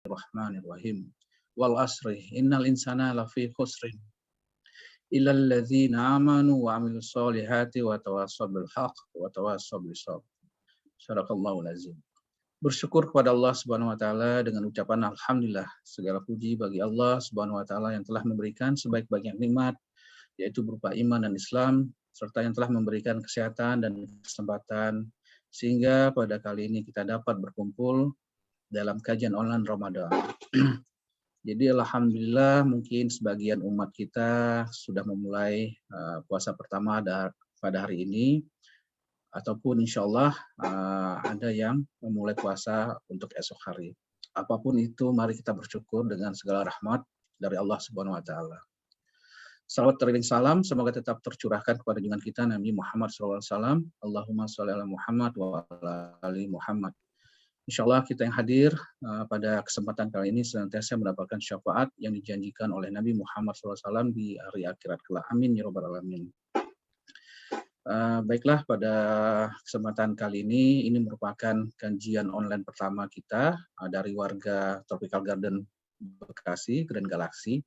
Bismillahirrahmanirrahim. Wal asri innal insana lafi khusrin illal ladzina amanu wa amilus solihati wa tawassaw bil haqq wa tawassaw bis sabr. Shadaqallahul azim. Bersyukur kepada Allah Subhanahu wa taala dengan ucapan alhamdulillah. Segala puji bagi Allah Subhanahu wa taala yang telah memberikan sebaik-baik nikmat, yaitu berupa iman dan Islam, serta yang telah memberikan kesehatan dan kesempatan sehingga pada kali ini kita dapat berkumpul dalam kajian online Ramadan. Jadi alhamdulillah mungkin sebagian umat kita sudah memulai puasa pertama pada hari ini, ataupun insya Allah ada yang memulai puasa untuk esok hari. Apapun itu, mari kita bersyukur dengan segala rahmat dari Allah Subhanahu wa taala. Salawat teriring salam semoga tetap tercurahkan kepada junjungan kita Nabi Muhammad SAW. Allahumma sholli ala Muhammad wa ala ali Muhammad. Insya Allah kita yang hadir pada kesempatan kali ini senantiasa mendapatkan syafaat yang dijanjikan oleh Nabi Muhammad SAW di hari akhirat kelak. Amin ya rabbal alamin. Baiklah, pada kesempatan kali ini merupakan kajian online pertama kita dari warga Tropical Garden Bekasi, Grand Galaxy.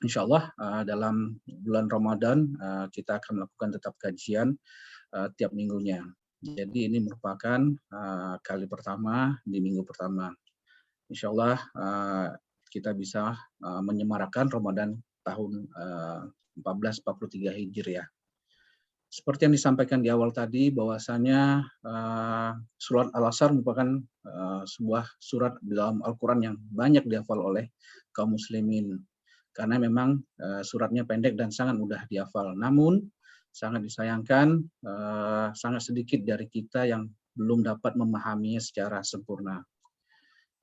Insya Allah dalam bulan Ramadan kita akan melakukan tetap kajian tiap minggunya. Jadi ini merupakan kali pertama di minggu pertama. Insya Allah kita bisa menyemarakan Ramadan tahun 1443 Hijriah. Seperti yang disampaikan di awal tadi, bahwasanya surat Al-Asr merupakan sebuah surat di dalam Al-Quran yang banyak dihafal oleh kaum muslimin. Karena memang suratnya pendek dan sangat mudah dihafal. Namun sangat disayangkan, sangat sedikit dari kita yang belum dapat memahaminya secara sempurna.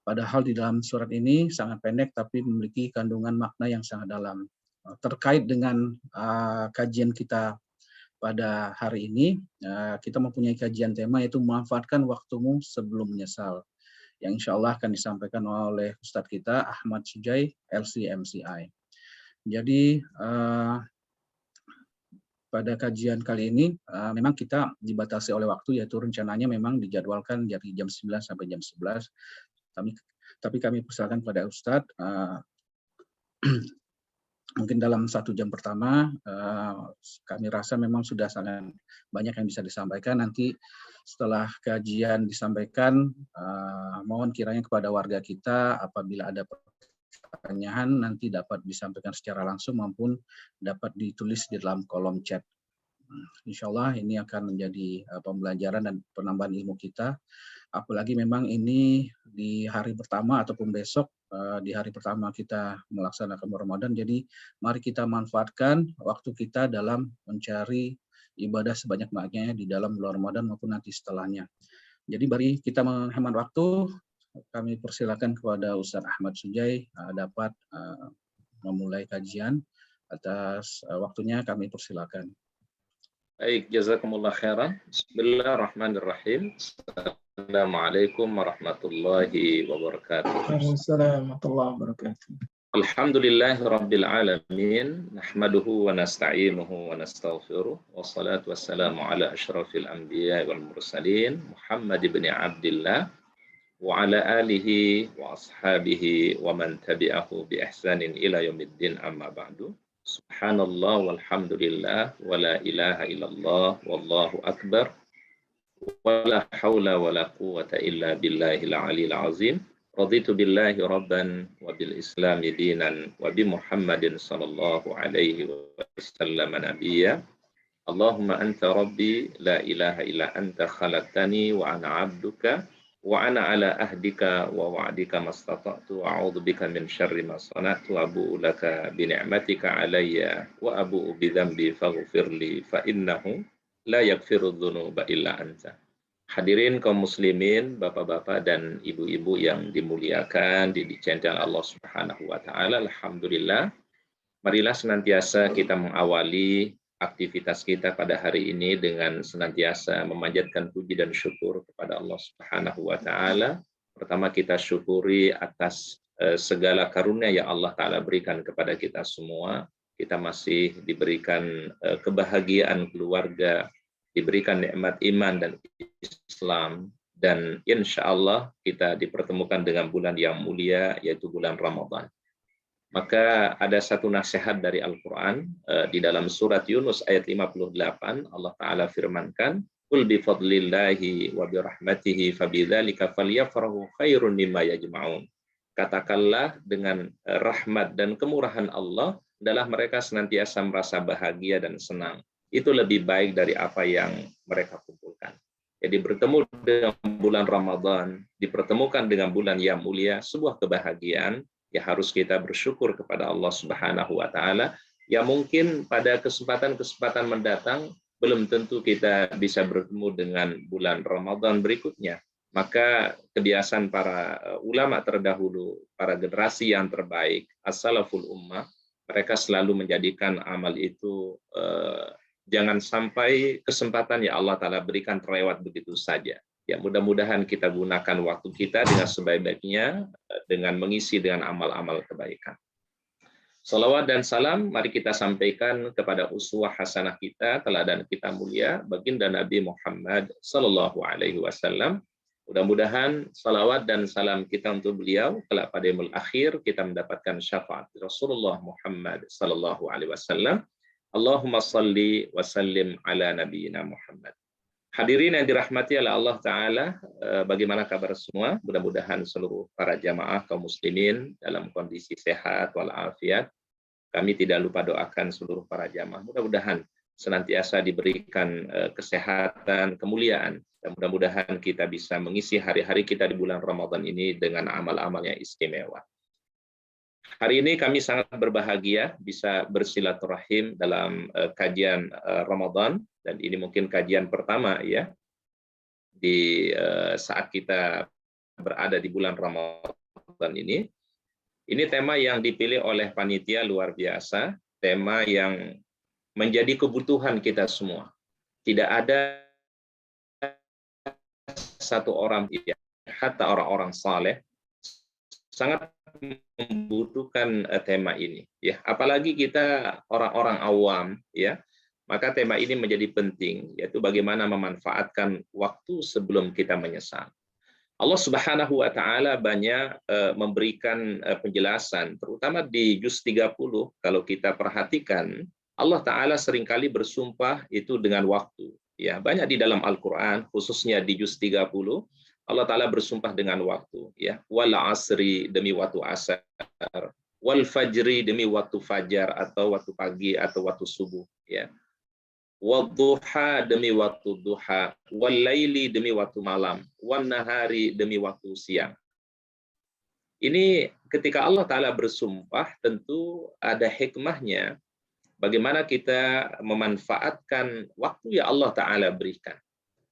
Padahal di dalam surat ini sangat pendek tapi memiliki kandungan makna yang sangat dalam. Terkait dengan kajian kita pada hari ini, kita mempunyai kajian tema yaitu memanfaatkan waktumu sebelum menyesal, yang insya Allah akan disampaikan oleh Ustadz kita Ahmad Sujai, LC-MCI. Jadi pada kajian kali ini memang kita dibatasi oleh waktu, yaitu rencananya memang dijadwalkan dari jam 9 sampai jam 11. Tapi kami persilakan pada Ustadz mungkin dalam 1 jam pertama kami rasa memang sudah sangat banyak yang bisa disampaikan. Nanti setelah kajian disampaikan, mohon kiranya kepada warga kita apabila ada pertanyaan nanti dapat disampaikan secara langsung maupun dapat ditulis di dalam kolom chat. Insya Allah ini akan menjadi pembelajaran dan penambahan ilmu kita. Apalagi memang ini di hari pertama ataupun besok di hari pertama kita melaksanakan Ramadan. Jadi mari kita manfaatkan waktu kita dalam mencari ibadah sebanyak-banyaknya di dalam bulan Ramadan maupun nanti setelahnya. Jadi mari kita menghemat waktu. Kami persilakan kepada Ustadz Ahmad Sujai dapat memulai kajian. Atas waktunya kami persilakan. Baik, jazakumullah khairan. Bismillahirrahmanirrahim. Assalamualaikum warahmatullahi wabarakatuh. Waalaikumsalam warahmatullahi wabarakatuh. Alhamdulillahi rabbil alamin. Nahmaduhu wa nasta'inuhu wa nastaghfiruh. Wassalatu wassalamu ala asyrafil anbiya wal mursalin. Muhammad ibn Abdillah. Wa ala alihi wa ashabihi wa man tabi'ahu bi ihsanin ila yaumiddin amma ba'du. Subhanallah walhamdulillah wa la ilaha illallah wallahu akbar wa la hawla wa la quwwata illa billahil aliyil azim. Raditu billahi rabban wa bil islami dinan wa bi Muhammadin sallallahu alaihi wasallam nabiyya. Allahumma anta rabbi la ilaha illa anta khalaqtani wa ana 'abduka wa ana ala ahdika wa wa'dika mastata'tu wa a'udzu bika min syarri ma sana'tu wa abu'u laka bi ni'matika alayya wa abu'u bi dzambi faghfirli fa innahu la yaghfiru dzunuba illa anta. Hadirin kaum muslimin, bapak-bapak dan ibu-ibu yang dimuliakan, dicintai Allah Subhanahu wa taala, alhamdulillah. Marilah senantiasa kita mengawali aktivitas kita pada hari ini dengan senantiasa memanjatkan puji dan syukur kepada Allah Subhanahu wa taala. Pertama kita syukuri atas segala karunia yang Allah taala berikan kepada kita semua. Kita masih diberikan kebahagiaan keluarga, diberikan nikmat iman dan Islam, dan insya Allah kita dipertemukan dengan bulan yang mulia, yaitu bulan Ramadan. Maka ada satu nasihat dari Al-Quran di dalam surat Yunus ayat 58, Allah Ta'ala firmankan, "Qul bi fadlillahi wa bi rahmatihi fabidzalika falyafrahu khairun mimma yajma'un." Katakanlah dengan rahmat dan kemurahan Allah adalah mereka senantiasa merasa bahagia dan senang. Itu lebih baik dari apa yang mereka kumpulkan. Jadi bertemu dengan bulan Ramadan, dipertemukan dengan bulan yang mulia, sebuah kebahagiaan. Ya harus kita bersyukur kepada Allah Subhanahu wa taala. Ya mungkin pada kesempatan-kesempatan mendatang belum tentu kita bisa bertemu dengan bulan Ramadan berikutnya. Maka kebiasaan para ulama terdahulu, para generasi yang terbaik, as-salaful ummah, mereka selalu menjadikan amal itu jangan sampai kesempatan yang Allah Ta'ala berikan terlewat begitu saja. Ya, mudah-mudahan kita gunakan waktu kita dengan sebaik-baiknya dengan mengisi dengan amal-amal kebaikan. Salawat dan salam mari kita sampaikan kepada uswah hasanah kita, teladan kita mulia, baginda Nabi Muhammad sallallahu alaihi wasallam. Mudah-mudahan salawat dan salam kita untuk beliau kelak pada yaumul akhir kita mendapatkan syafaat Rasulullah Muhammad sallallahu alaihi wasallam. Allahumma salli wa sallim ala nabiyyina Muhammad. Hadirin yang dirahmati oleh Allah Ta'ala, bagaimana kabar semua? Mudah-mudahan seluruh para jamaah kaum muslimin dalam kondisi sehat walafiat. Kami tidak lupa doakan seluruh para jamaah. Mudah-mudahan senantiasa diberikan kesehatan, kemuliaan. Dan mudah-mudahan kita bisa mengisi hari-hari kita di bulan Ramadan ini dengan amal-amal yang istimewa. Hari ini kami sangat berbahagia bisa bersilaturahim dalam kajian Ramadan, dan ini mungkin kajian pertama ya di saat kita berada di bulan Ramadan ini. Ini tema yang dipilih oleh panitia luar biasa, tema yang menjadi kebutuhan kita semua. Tidak ada satu orang, hatta orang-orang saleh, sangat membutuhkan tema ini. Ya, apalagi kita orang-orang awam, ya, maka tema ini menjadi penting, yaitu bagaimana memanfaatkan waktu sebelum kita menyesal. Allah Subhanahu wa taala banyak memberikan penjelasan, terutama di juz 30 kalau kita perhatikan, Allah Taala seringkali bersumpah itu dengan waktu. Ya, banyak di dalam Al-Qur'an, khususnya di juz 30, Allah Taala bersumpah dengan waktu, ya. Wal asri, demi waktu asar, wal fajri, demi waktu fajar atau waktu pagi atau waktu subuh, ya. Wadduha, demi waktu duha, wal laili, demi waktu malam, wan nahari, demi waktu siang. Ini ketika Allah Ta'ala bersumpah tentu ada hikmahnya bagaimana kita memanfaatkan waktu yang Allah Ta'ala berikan.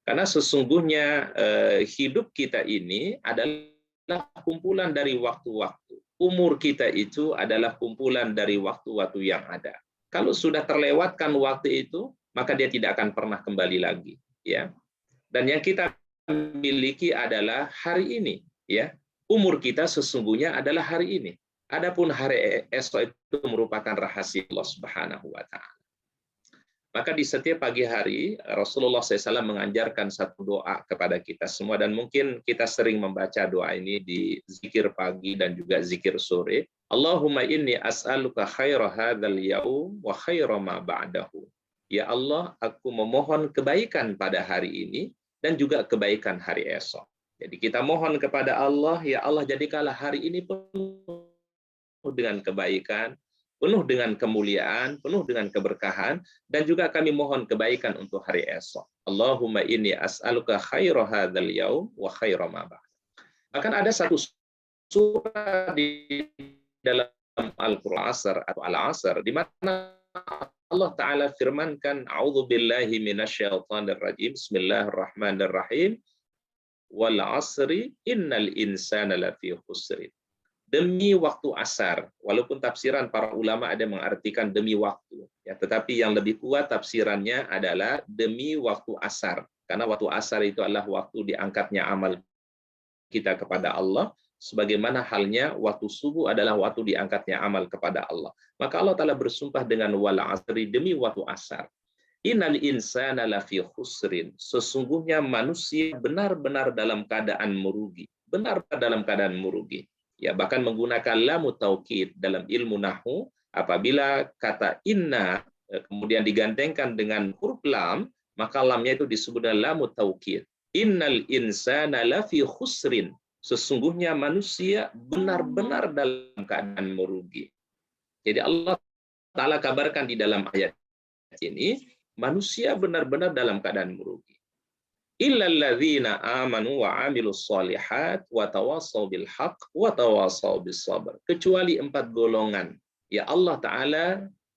Karena sesungguhnya hidup kita ini adalah kumpulan dari waktu-waktu. Umur kita itu adalah kumpulan dari waktu-waktu yang ada. Kalau sudah terlewatkan waktu itu, maka dia tidak akan pernah kembali lagi, ya. Dan yang kita miliki adalah hari ini, ya. Umur kita sesungguhnya adalah hari ini. Adapun hari esok itu merupakan rahasia Allah Subhanahu wa taala. Maka di setiap pagi hari Rasulullah SAW mengajarkan satu doa kepada kita semua, dan mungkin kita sering membaca doa ini di zikir pagi dan juga zikir sore. Allahumma inni as'aluka khaira hadzal yaum wa khaira ma ba'dahu. Ya Allah, aku memohon kebaikan pada hari ini dan juga kebaikan hari esok. Jadi kita mohon kepada Allah, ya Allah jadikanlah hari ini penuh dengan kebaikan, penuh dengan kemuliaan, penuh dengan keberkahan, dan juga kami mohon kebaikan untuk hari esok. Allahumma inni as'aluka khaira hadzal yaum wa khaira ma ba'd. Bahkan ada satu surah di dalam Al-Qur'an atau Al-Asr di mana Allah Ta'ala firmankan, A'udzu billahi minasyaitonir rajim, Bismillahirrahmanirrahim, wal asri innal insana lafi khusrin. Demi waktu asar, walaupun tafsiran para ulama ada mengartikan demi waktu, ya, tetapi yang lebih kuat tafsirannya adalah demi waktu asar, karena waktu asar itu adalah waktu diangkatnya amal kita kepada Allah, sebagaimana halnya waktu subuh adalah waktu diangkatnya amal kepada Allah. Maka Allah Ta'ala bersumpah dengan wal asri, demi waktu asar. Innal insana lafi khusrin. Sesungguhnya manusia benar-benar dalam keadaan merugi. Benar dalam keadaan merugi. Ya, bahkan menggunakan lamu taukid dalam ilmu nahwu, apabila kata inna kemudian digandengkan dengan huruf lam, maka lamnya itu disebut lamu taukid. Innal insana lafi khusrin. Sesungguhnya manusia benar-benar dalam keadaan merugi. Jadi Allah Ta'ala kabarkan di dalam ayat ini, manusia benar-benar dalam keadaan merugi. Illal ladzina amanu wa 'amilus shalihat wa tawassaw bil haqq wa tawassaw bis sabr. Kecuali 4 golongan. Ya Allah Ta'ala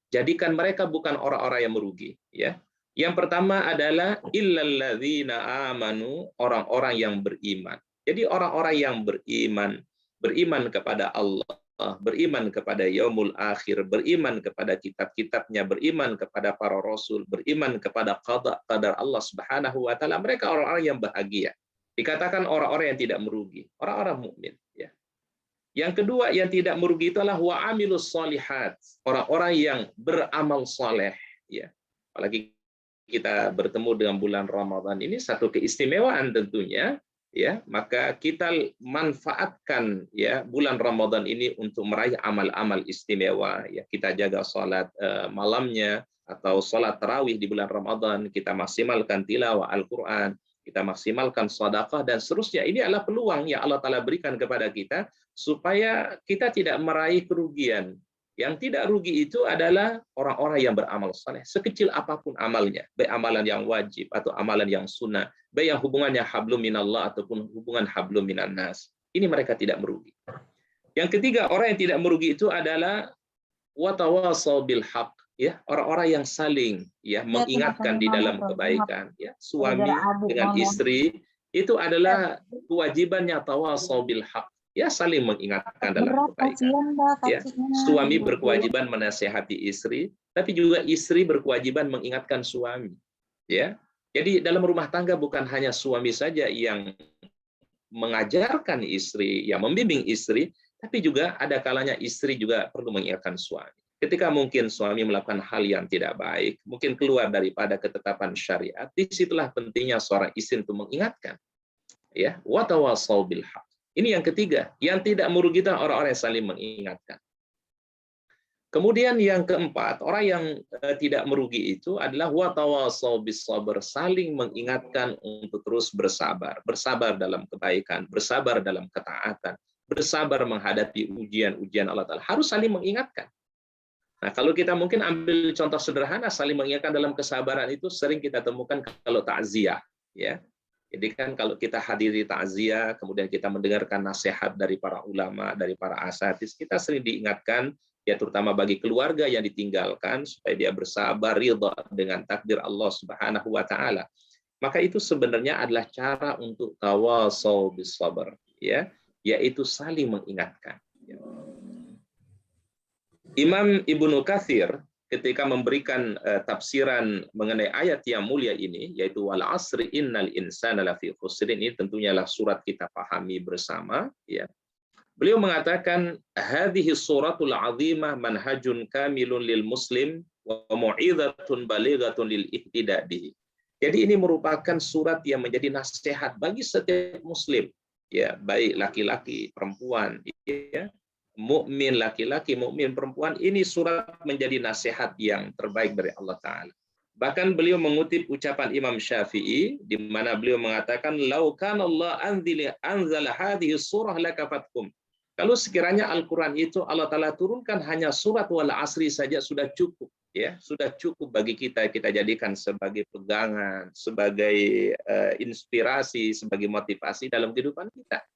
jadikan mereka bukan orang-orang yang merugi, ya. Yang pertama adalah illal ladzina amanu, orang-orang yang beriman. Jadi orang-orang yang beriman kepada Allah, beriman kepada yaumul akhir, beriman kepada kitab-kitabnya, beriman kepada para rasul, beriman kepada qada qadar Allah Subhanahu wa taala, mereka orang-orang yang bahagia. Dikatakan orang-orang yang tidak merugi, orang-orang mukmin, ya. Yang kedua yang tidak merugi itu adalah wa amilus shalihat, orang-orang yang beramal saleh, ya. Apalagi kita bertemu dengan bulan Ramadan ini satu keistimewaan tentunya. Ya, maka kita manfaatkan ya bulan Ramadan ini untuk meraih amal-amal istimewa, ya. Kita jaga salat malamnya atau salat tarawih di bulan Ramadan, kita maksimalkan tilawah Al-Qur'an, kita maksimalkan sedekah dan seterusnya. Ini adalah peluang yang Allah Ta'ala berikan kepada kita supaya kita tidak meraih kerugian. Yang tidak rugi itu adalah orang-orang yang beramal saleh, sekecil apapun amalnya, baik amalan yang wajib atau amalan yang sunnah, baik yang hubungannya hablum minallah ataupun hubungan hablum minan nas. Ini mereka tidak merugi. Yang ketiga, orang yang tidak merugi itu adalah watawasau bil haq, ya, orang-orang yang saling ya mengingatkan di dalam kebaikan, ya. Suami dengan istri itu adalah kewajibannya tawasau bil haq. Ya, saling mengingatkan dalam kebaikan. Ya, suami berkewajiban menasihati istri, tapi juga istri berkewajiban mengingatkan suami. Ya, jadi dalam rumah tangga bukan hanya suami saja yang mengajarkan istri, yang membimbing istri, tapi juga ada kalanya istri juga perlu mengingatkan suami. Ketika mungkin suami melakukan hal yang tidak baik, mungkin keluar daripada ketetapan syariat, disitulah pentingnya seorang istri untuk mengingatkan. Ya, wa tawasau bil haq. Ini yang ketiga, yang tidak merugikan orang-orang yang saling mengingatkan. Kemudian yang keempat, orang yang tidak merugi itu adalah wa tawasau bis sabr, saling mengingatkan untuk terus bersabar, bersabar dalam kebaikan, bersabar dalam ketaatan, bersabar menghadapi ujian-ujian Allah Ta'ala. Harus saling mengingatkan. Nah, kalau kita mungkin ambil contoh sederhana saling mengingatkan dalam kesabaran itu sering kita temukan kalau takziah, ya. Jadi kan kalau kita hadiri takziah, kemudian kita mendengarkan nasihat dari para ulama, dari para asatidz, kita sering diingatkan, ya terutama bagi keluarga yang ditinggalkan, supaya dia bersabar, ridha dengan takdir Allah Subhanahu wa Ta'ala. Maka itu sebenarnya adalah cara untuk tawasau bis sabr, ya, yaitu saling mengingatkan. Imam Ibnu Katsir ketika memberikan tafsiran mengenai ayat yang mulia ini, yaitu wal asri innal insana lafi khusrin, ini tentunya lah surat kita pahami bersama, ya. Beliau mengatakan hadhihi suratul azimah manhajun kamilun lil muslim wa mu'izatun balighatun lil ihtida bihi. Jadi ini merupakan surat yang menjadi nasihat bagi setiap muslim, ya, baik laki-laki, perempuan, ya. Mukmin laki-laki, mukmin perempuan, ini surat menjadi nasihat yang terbaik dari Allah Ta'ala. Bahkan beliau mengutip ucapan Imam Syafi'i, di mana beliau mengatakan, "Lau kana Allah anzala hadhihi surah lakafatkum." Kalau sekiranya Al-Quran itu Allah Ta'ala turunkan hanya surat wal asri saja sudah cukup, ya, sudah cukup bagi kita jadikan sebagai pegangan, sebagai inspirasi, sebagai motivasi dalam kehidupan kita.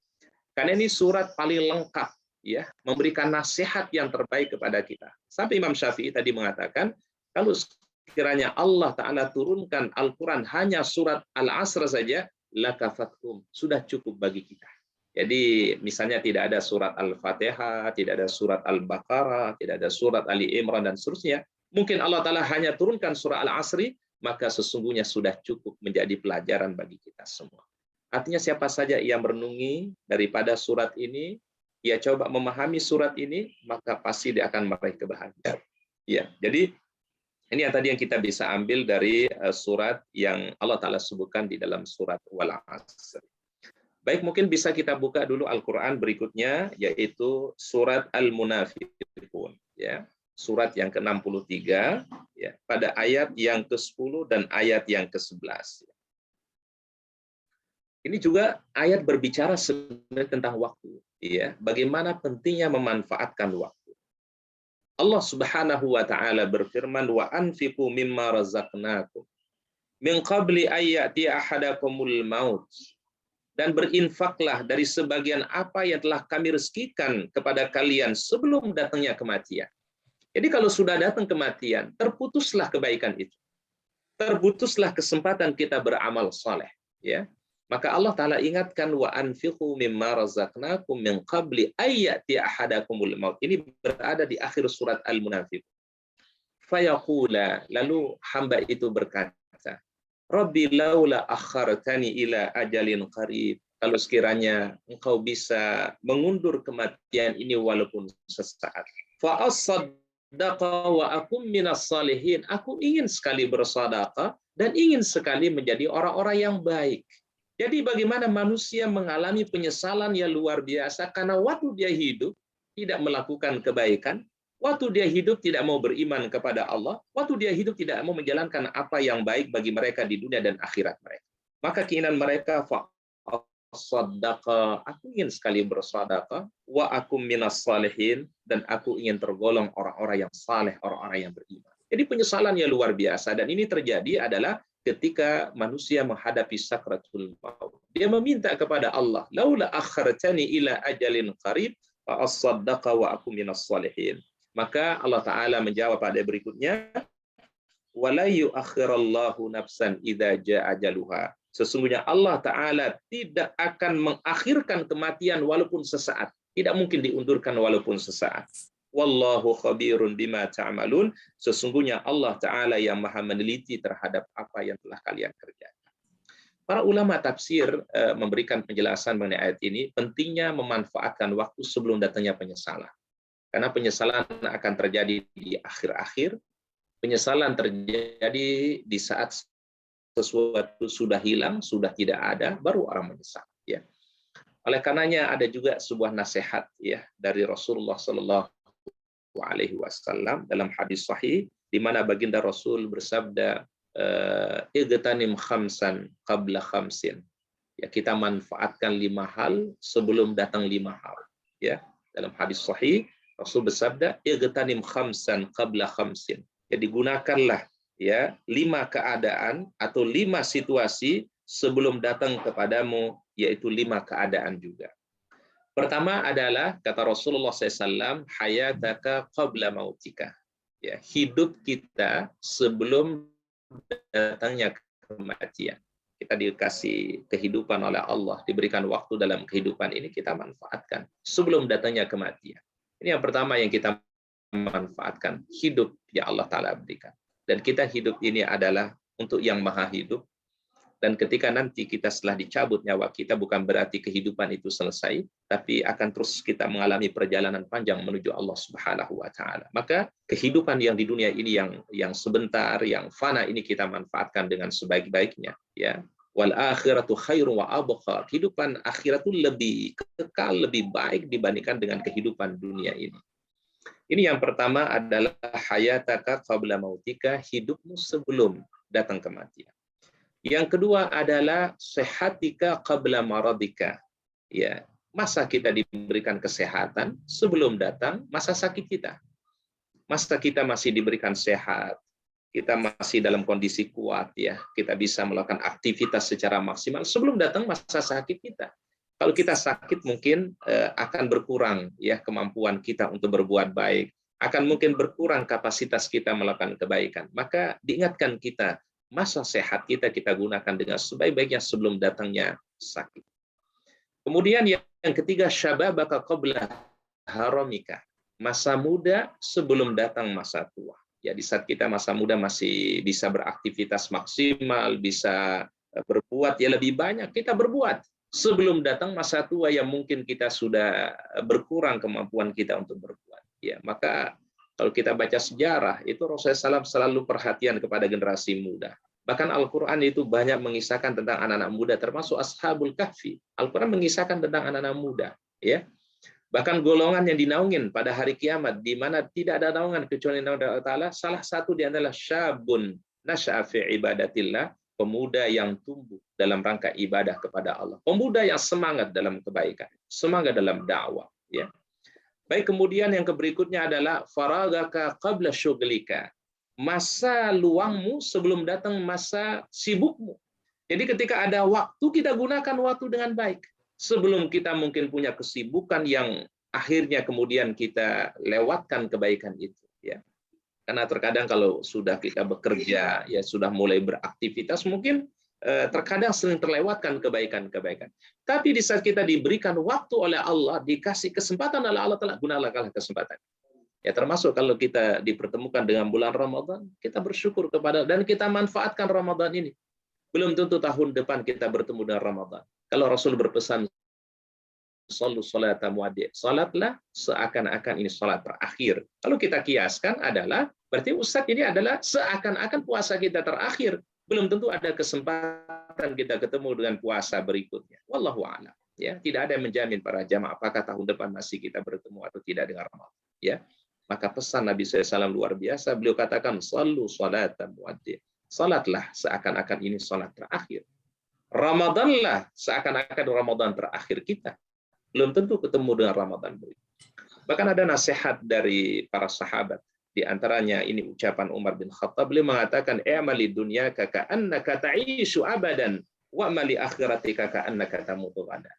Karena ini surat paling lengkap, ya, memberikan nasihat yang terbaik kepada kita. Sampai Imam Syafi'i tadi mengatakan, kalau sekiranya Allah Ta'ala turunkan Al-Quran hanya surat Al-Asr saja, lakafatkum, sudah cukup bagi kita. Jadi misalnya tidak ada surat Al-Fatihah, tidak ada surat Al-Baqarah, tidak ada surat Ali Imran dan seterusnya. Mungkin Allah Ta'ala hanya turunkan surah Al-Asri, maka sesungguhnya sudah cukup menjadi pelajaran bagi kita semua. Artinya siapa saja yang merenungi daripada surat ini, dia coba memahami surat ini, maka pasti dia akan meraih kebahagiaan. Ya, jadi Ini yang tadi yang kita bisa ambil dari surat yang Allah Ta'ala sebutkan di dalam surat Wal Asr. Baik, mungkin bisa kita buka dulu Al-Quran berikutnya, yaitu surat Al-Munafiqun. Ya. Surat yang ke-63, ya, pada ayat yang ke-10 dan ayat yang ke-11. Ini juga ayat berbicara sebenarnya tentang waktu. Ya. Bagaimana pentingnya memanfaatkan waktu. Allah Subhanahu wa taala berfirman, wa anfiqu mimma razaqnakum min qabli ayyati ahadakumul maut, dan berinfaklah dari sebagian apa yang telah kami rezekikan kepada kalian sebelum datangnya kematian. Jadi kalau sudah datang kematian, terputuslah kebaikan itu. Terputuslah kesempatan kita beramal saleh, ya. Maka Allah Ta'ala ingatkan, wa anfiqu mimma razaqnakum min qabli ayyati ahadakumul maut. Ini berada di akhir surat Al-Munafiqun. Fayaqula, lalu hamba itu berkata, Rabbi laula akhartani ila ajalin qarib. Kalau sekiranya engkau bisa mengundur kematian ini walaupun sesaat. Fa as-saddaqa wa akum minas salihin. Aku ingin sekali bersedekah dan ingin sekali menjadi orang-orang yang baik. Jadi bagaimana manusia mengalami penyesalan yang luar biasa karena waktu dia hidup tidak melakukan kebaikan, waktu dia hidup tidak mau beriman kepada Allah, waktu dia hidup tidak mau menjalankan apa yang baik bagi mereka di dunia dan akhirat mereka. Maka keinginan mereka, fa'as-saddaqa, aku ingin sekali bersedekah, wa akum minas salihin, dan aku ingin tergolong orang-orang yang saleh, orang-orang yang beriman. Jadi penyesalan yang luar biasa, dan ini terjadi adalah ketika manusia menghadapi sakratul maut. Dia meminta kepada Allah, laula akhartani ila ajalin qarib fa as-saddaqa wa akum minas salihin. Maka Allah Ta'ala menjawab pada berikutnya, wala yu'akhirallahu nafsan idza jaa ajaluha. Sesungguhnya Allah Ta'ala tidak akan mengakhirkan kematian walaupun sesaat. Tidak mungkin diundurkan walaupun sesaat. Wallahu khabirun bima ta'malun. Sesungguhnya Allah Ta'ala yang maha meneliti terhadap apa yang telah kalian kerjakan. Para ulama tafsir memberikan penjelasan mengenai ayat ini, pentingnya memanfaatkan waktu sebelum datangnya penyesalan. Karena penyesalan akan terjadi di akhir-akhir, penyesalan terjadi di saat sesuatu sudah hilang, sudah tidak ada, baru orang menyesal. Ya. Oleh karenanya ada juga sebuah nasihat ya dari Rasulullah SAW dalam hadis sahih di mana baginda Rasul bersabda, igtanim khamsan qabla khamsin. Ya, kita manfaatkan 5 hal sebelum datang 5 hal. Ya, dalam hadis sahih Rasul bersabda, igtanim khamsan qabla khamsin. Jadi gunakanlah ya 5 keadaan atau 5 situasi sebelum datang kepadamu, yaitu 5 keadaan juga. Pertama adalah kata Rasulullah SAW, hayataka qabla mautika. Ya, hidup kita sebelum datangnya kematian. Kita dikasih kehidupan oleh Allah, diberikan waktu dalam kehidupan ini, kita manfaatkan sebelum datangnya kematian. Ini yang pertama yang kita manfaatkan, hidup yang Allah Ta'ala berikan. Dan kita hidup ini adalah untuk yang maha hidup. Dan ketika nanti kita setelah dicabut nyawa kita, bukan berarti kehidupan itu selesai, tapi akan terus kita mengalami perjalanan panjang menuju Allah Subhanahu wa Ta'ala. Maka kehidupan yang di dunia ini yang sebentar, yang fana ini kita manfaatkan dengan sebaik-baiknya. Ya. Wal akhiratu khairu wa abqa. Kehidupan akhirat itu lebih kekal, lebih baik dibandingkan dengan kehidupan dunia ini. Ini yang pertama adalah hayataka qabla mautika, hidupmu sebelum datang kematian. Yang kedua adalah sehatika qabla maradika. Ya, masa kita diberikan kesehatan sebelum datang masa sakit kita. Masa kita masih diberikan sehat, kita masih dalam kondisi kuat ya, kita bisa melakukan aktivitas secara maksimal sebelum datang masa sakit kita. Kalau kita sakit mungkin akan berkurang ya kemampuan kita untuk berbuat baik, akan mungkin berkurang kapasitas kita melakukan kebaikan. Maka diingatkan kita, masa sehat kita gunakan dengan sebaik-baiknya sebelum datangnya sakit. Kemudian yang ketiga, syababaka qabla haramika. Masa muda sebelum datang masa tua. Ya, di saat kita masa muda masih bisa beraktivitas maksimal, bisa berbuat ya lebih banyak, kita berbuat. Sebelum datang masa tua yang mungkin kita sudah berkurang kemampuan kita untuk berbuat. Ya, maka Kalau kita baca sejarah, itu Rasulullah SAW selalu perhatian kepada generasi muda. Bahkan Al-Quran itu banyak mengisahkan tentang anak-anak muda, termasuk Ashabul Kahfi. Al-Quran mengisahkan tentang anak-anak muda. Ya. Bahkan golongan yang dinaungin pada hari kiamat, di mana tidak ada naungan kecuali naungan Allah Ta'ala, salah satu di adalah syabun nasya'a fi ibadatillah, pemuda yang tumbuh dalam rangka ibadah kepada Allah. Pemuda yang semangat dalam kebaikan, semangat dalam dakwah. Ya. Baik, kemudian yang berikutnya adalah faragaka qabla syughlika. Masa luangmu sebelum datang masa sibukmu. Jadi ketika ada waktu, kita gunakan waktu dengan baik. Sebelum kita mungkin punya kesibukan yang akhirnya kemudian kita lewatkan kebaikan itu. Ya. Karena terkadang kalau sudah kita bekerja, ya sudah mulai beraktivitas, mungkin terkadang sering terlewatkan kebaikan-kebaikan. Tapi di saat kita diberikan waktu oleh Allah, dikasih kesempatan oleh Allah Ta'ala, gunakanlah kesempatan. Ya, termasuk kalau kita dipertemukan dengan bulan Ramadan, kita bersyukur kepada dan kita manfaatkan Ramadan ini. Belum tentu tahun depan kita bertemu dengan Ramadan. Kalau Rasul berpesan, Shallu sholata muwaddi', salatlah seakan-akan ini salat terakhir. Kalau kita kiaskan adalah, berarti Ustaz ini adalah seakan-akan puasa kita terakhir. Belum tentu ada kesempatan kita ketemu dengan puasa berikutnya. Wallahu a'lam. Ya, tidak ada yang menjamin para jamaah apakah tahun depan masih kita bertemu atau tidak dengan Ramadan. Ya, maka pesan Nabi SAW luar biasa. Beliau katakan, Shallu sholata muwaddi'. Salatlah seakan-akan ini salat terakhir. Ramadanlah seakan-akan Ramadan terakhir kita. Belum tentu ketemu dengan Ramadan berikutnya. Bahkan ada nasihat dari para sahabat. Di antaranya ini ucapan Umar bin Khattab, beliau mengatakan, "I'mali dunyaka ka'annaka ta'ishu abadan wa mali akhiratika ka'annaka tamutu ghadan."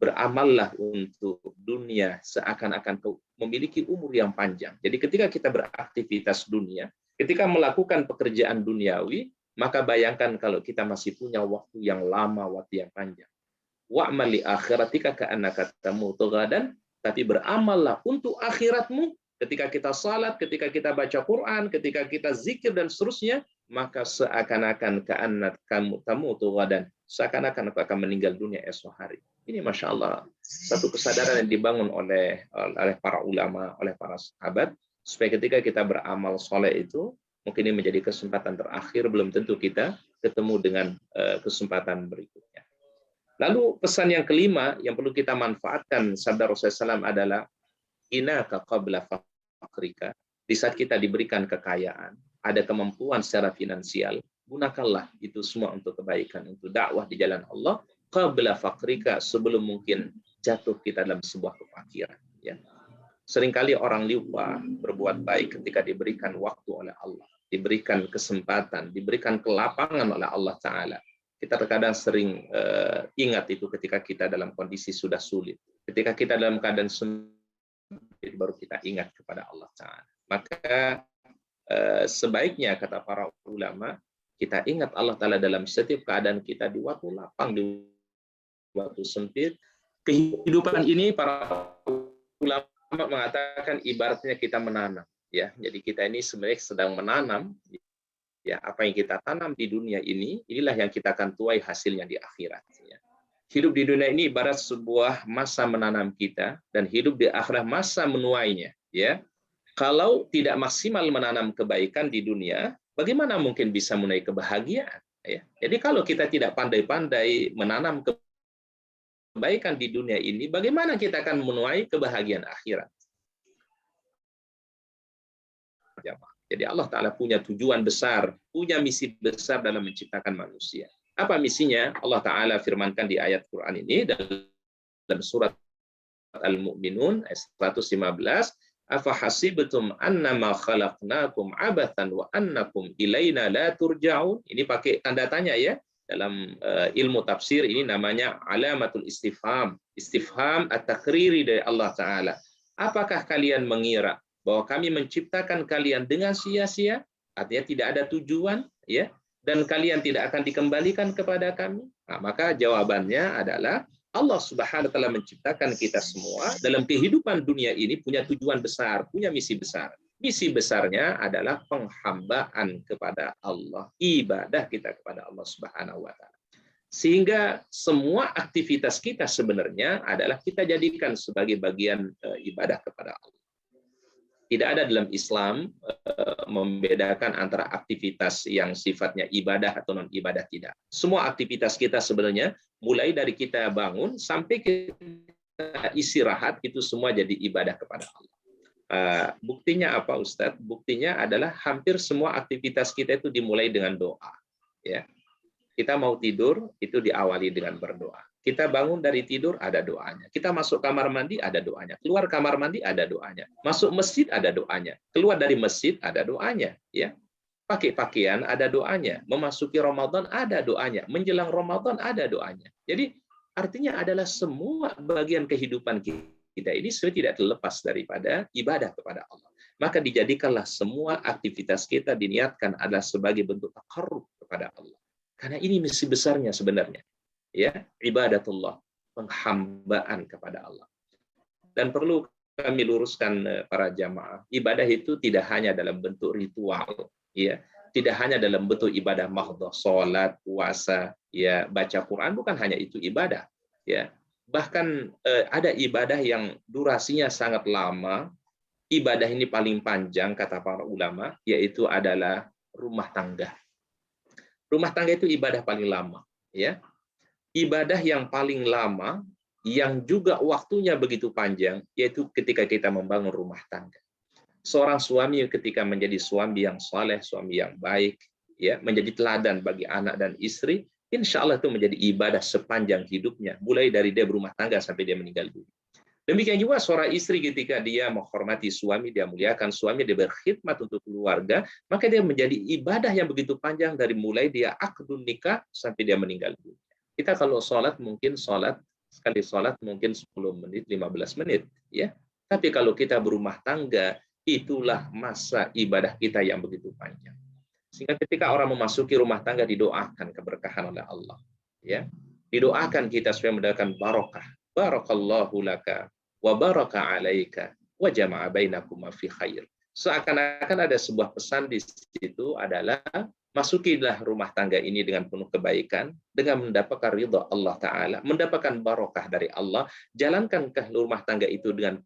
Beramallah untuk dunia seakan-akan kau memiliki umur yang panjang. Jadi ketika kita beraktivitas dunia, ketika melakukan pekerjaan duniawi, maka bayangkan kalau kita masih punya waktu yang lama, waktu yang panjang. Wa'mal li akhiratika ka'annaka tamutu ghadan, tapi beramallah untuk akhiratmu. Ketika kita salat, ketika kita baca Quran, ketika kita zikir dan seterusnya, maka seakan-akan ka'annaka tamutu ghadan, seakan-akan aku akan meninggal dunia esok hari. Ini Masya Allah, satu kesadaran yang dibangun oleh para ulama, oleh para sahabat, supaya ketika kita beramal soleh itu, mungkin ini menjadi kesempatan terakhir, belum tentu kita ketemu dengan kesempatan berikutnya. Lalu pesan yang kelima yang perlu kita manfaatkan sabda Rasulullah SAW adalah inaka qabla fakrika. Di saat kita diberikan kekayaan, ada kemampuan secara finansial, gunakanlah itu semua untuk kebaikan, untuk dakwah di jalan Allah. Qabla fakrika, sebelum mungkin jatuh kita dalam sebuah kefakiran. Ya. Seringkali orang lupa berbuat baik ketika diberikan waktu oleh Allah, diberikan kesempatan, diberikan kelapangan oleh Allah Ta'ala. Kita terkadang sering ingat itu ketika kita dalam kondisi sudah sulit. Ketika kita dalam keadaan sempit, baru kita ingat kepada Allah Ta'ala. Maka sebaiknya, kata para ulama, kita ingat Allah Ta'ala dalam setiap keadaan kita, di waktu lapang, di waktu sempit. Kehidupan ini, para ulama mengatakan ibaratnya kita menanam. Ya, jadi kita ini sebenarnya sedang menanam. Ya, apa yang kita tanam di dunia ini, inilah yang kita akan tuai hasilnya di akhirat. Ya. Hidup di dunia ini ibarat sebuah masa menanam kita, dan hidup di akhirat masa menuainya. Ya. Kalau tidak maksimal menanam kebaikan di dunia, bagaimana mungkin bisa menuai kebahagiaan? Ya. Jadi kalau kita tidak pandai-pandai menanam kebaikan di dunia ini, bagaimana kita akan menuai kebahagiaan akhirat? Jadi Allah Ta'ala punya tujuan besar, punya misi besar dalam menciptakan manusia. Apa misinya? Allah Ta'ala firmankan di ayat Quran ini dalam surat Al-Mu'minun ayat 115, "Afa hasibtum annama khalaqnakum abathan wa annakum ilaina la turja'un." Ini pakai tanda tanya ya. Dalam ilmu tafsir ini namanya alamatul istifham. Istifham at-takriri dari Allah Ta'ala. Apakah kalian mengira bahwa kami menciptakan kalian dengan sia-sia, artinya tidak ada tujuan, ya, dan kalian tidak akan dikembalikan kepada kami? Nah, maka jawabannya adalah Allah Subhanahu wa Ta'ala menciptakan kita semua dalam kehidupan dunia ini punya tujuan besar, punya misi besar. Misi besarnya adalah penghambaan kepada Allah, ibadah kita kepada Allah Subhanahu wa Ta'ala. Sehingga semua aktivitas kita sebenarnya adalah kita jadikan sebagai bagian ibadah kepada Allah. Tidak ada dalam Islam membedakan antara aktivitas yang sifatnya ibadah atau non ibadah, tidak. Semua aktivitas kita sebenarnya mulai dari kita bangun sampai kita istirahat itu semua jadi ibadah kepada Allah. Buktinya apa, Ustadz? Buktinya adalah hampir semua aktivitas kita itu dimulai dengan doa. Ya, kita mau tidur itu diawali dengan berdoa. Kita bangun dari tidur ada doanya. Kita masuk kamar mandi ada doanya. Keluar kamar mandi ada doanya. Masuk masjid ada doanya. Keluar dari masjid ada doanya. Ya, pakai pakaian ada doanya. Memasuki Ramadan ada doanya. Menjelang Ramadan ada doanya. Jadi artinya adalah semua bagian kehidupan kita ini sebenarnya tidak terlepas daripada ibadah kepada Allah. Maka dijadikanlah semua aktivitas kita diniatkan adalah sebagai bentuk taqarrub kepada Allah. Karena ini misi besarnya sebenarnya. Ya, ibadatullah, penghambaan kepada Allah. Dan perlu kami luruskan para jamaah, ibadah itu tidak hanya dalam bentuk ritual, ya, tidak hanya dalam bentuk ibadah mahdhah, salat, puasa, ya, baca Quran, bukan hanya itu ibadah, ya. Bahkan ada ibadah yang durasinya sangat lama. Ibadah ini paling panjang kata para ulama, yaitu adalah rumah tangga. Rumah tangga itu ibadah paling lama, ya. Ibadah yang paling lama, yang juga waktunya begitu panjang, yaitu ketika kita membangun rumah tangga. Seorang suami ketika menjadi suami yang saleh, suami yang baik, ya, menjadi teladan bagi anak dan istri, insya Allah itu menjadi ibadah sepanjang hidupnya, mulai dari dia berumah tangga sampai dia meninggal dunia. Demikian juga seorang istri ketika dia menghormati suami, dia muliakan suami, dia berkhidmat untuk keluarga, maka dia menjadi ibadah yang begitu panjang dari mulai dia akdun nikah sampai dia meninggal dunia. Kita kalau sholat mungkin sekali sholat mungkin 10 menit, 15 menit, ya. Tapi kalau kita berumah tangga, itulah masa ibadah kita yang begitu panjang. Sehingga ketika orang memasuki rumah tangga didoakan keberkahan oleh Allah, ya. Didoakan kita supaya mendapatkan barokah. Barakallahu laka wa baraka alaika wa jama'a bainakuma fi khair. Seakan-akan ada sebuah pesan di situ adalah masukilah rumah tangga ini dengan penuh kebaikan, dengan mendapatkan ridha Allah Ta'ala, mendapatkan barokah dari Allah, jalankan ke rumah tangga itu dengan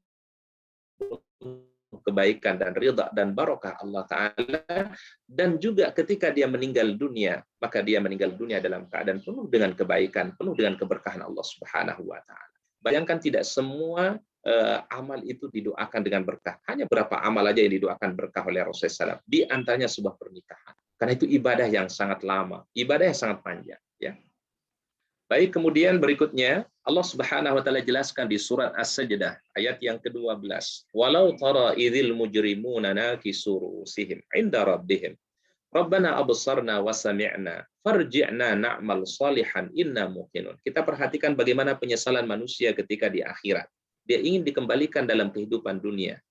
kebaikan dan ridha dan barokah Allah Ta'ala, dan juga ketika dia meninggal dunia, maka dia meninggal dunia dalam keadaan penuh dengan kebaikan, penuh dengan keberkahan Allah Subhanahu wa Ta'ala. Bayangkan tidak semua amal itu didoakan dengan berkah. Hanya berapa amal aja yang didoakan berkah oleh Rasulullah SAW. Di antaranya sebuah pernikahan. Karena itu ibadah yang sangat lama, ibadah yang sangat panjang. Ya. Baik, kemudian berikutnya Allah Subhanahu wa Ta'ala jelaskan di surat As-Sajdah ayat yang ke-12. Walau tara idzil mujrimuna nakisu ru'usihim 'inda rabbihim. Rabbana absarna wa sami'na farji'na na'mal salihan inna muqinun. Kita perhatikan bagaimana penyesalan manusia ketika di akhirat. Dia ingin dikembalikan dalam kehidupan dunia.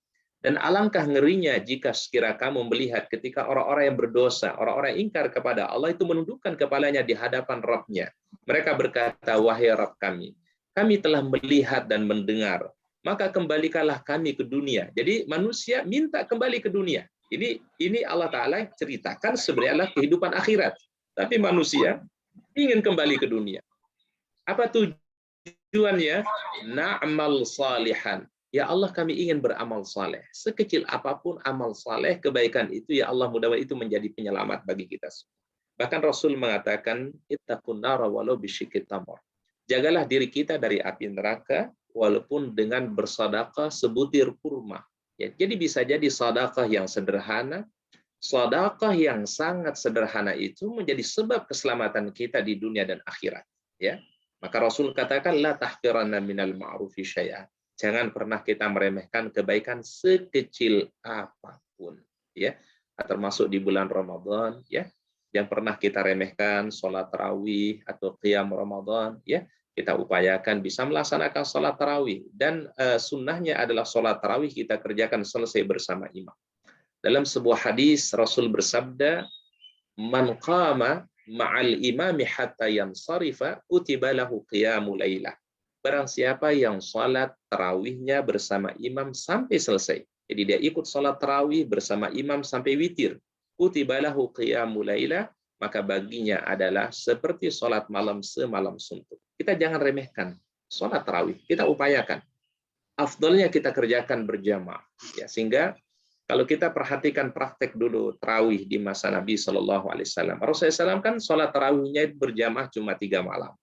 Dan alangkah ngerinya jika sekira kamu melihat ketika orang-orang yang berdosa, orang-orang yang ingkar kepada Allah itu menundukkan kepalanya di hadapan Rabb-Nya. Mereka berkata, wahai Rabb kami telah melihat dan mendengar, maka kembalikanlah kami ke dunia. Jadi manusia minta kembali ke dunia. Ini Allah Ta'ala ceritakan sebenarnya adalah kehidupan akhirat. Tapi manusia ingin kembali ke dunia. Apa tujuannya? Na'mal salihan. Ya Allah, kami ingin beramal saleh. Sekecil apapun amal saleh, kebaikan itu, ya Allah, mudah-mudahan itu menjadi penyelamat bagi kita semua. Bahkan Rasul mengatakan, ittaqun nara walau bisyikki tamr. Jagalah diri kita dari api neraka, walaupun dengan bersedekah sebutir kurma. Ya, jadi bisa jadi sedekah yang sederhana, sedekah yang sangat sederhana itu menjadi sebab keselamatan kita di dunia dan akhirat. Ya, maka Rasul katakan, la tahqiranna minal ma'rufi syai'an. Jangan pernah kita meremehkan kebaikan sekecil apapun, ya. Termasuk di bulan Ramadan, ya. Yang pernah kita remehkan sholat tarawih atau qiyam Ramadan, ya. Kita upayakan bisa melaksanakan sholat tarawih, dan sunnahnya adalah sholat tarawih kita kerjakan selesai bersama imam. Dalam sebuah hadis Rasul bersabda, man qama ma'al imami hatta yansarifa kutiba lahu qiyamul lailah. Barang siapa yang sholat tarawihnya bersama imam sampai selesai. Jadi dia ikut sholat tarawih bersama imam sampai witir. Kutiba lahu qiyamul lailah, maka baginya adalah seperti sholat malam semalam suntuk. Kita jangan remehkan sholat tarawih. Kita upayakan. Afdalnya kita kerjakan berjamaah. Ya, sehingga Kalau kita perhatikan praktek dulu tarawih di masa Nabi Shallallahu Alaihi Wasallam, Rasulullah SAW kan sholat tarawihnya berjamaah cuma 3 malam.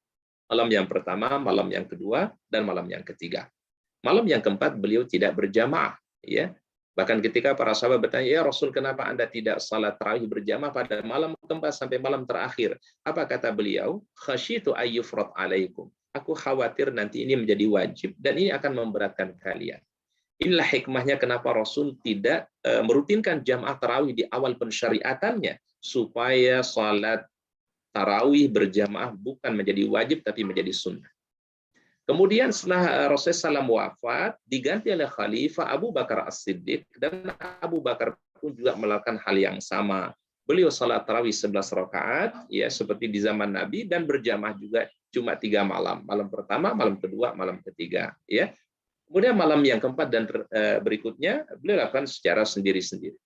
Malam yang pertama, malam yang kedua, dan malam yang ketiga. Malam yang keempat beliau tidak berjamaah. Ya, bahkan ketika para sahabat bertanya, ya Rasul, kenapa Anda tidak salat tarawih berjamaah pada malam keempat sampai malam terakhir? Apa kata beliau? Khasyitu ayyufrad alaikum. Aku khawatir nanti ini menjadi wajib dan ini akan memberatkan kalian. Inilah hikmahnya kenapa Rasul tidak merutinkan jamaah tarawih di awal pensyariatannya, supaya salat tarawih berjamaah bukan menjadi wajib tapi menjadi sunnah. Kemudian setelah Rasulullah SAW wafat, diganti oleh Khalifah Abu Bakar As-Siddiq, dan Abu Bakar pun juga melakukan hal yang sama. Beliau salat tarawih 11 rakaat, ya seperti di zaman Nabi, dan berjamaah juga cuma 3 malam. Malam pertama, malam kedua, malam ketiga. Ya. Kemudian malam yang keempat dan berikutnya beliau lakukan secara sendiri-sendiri.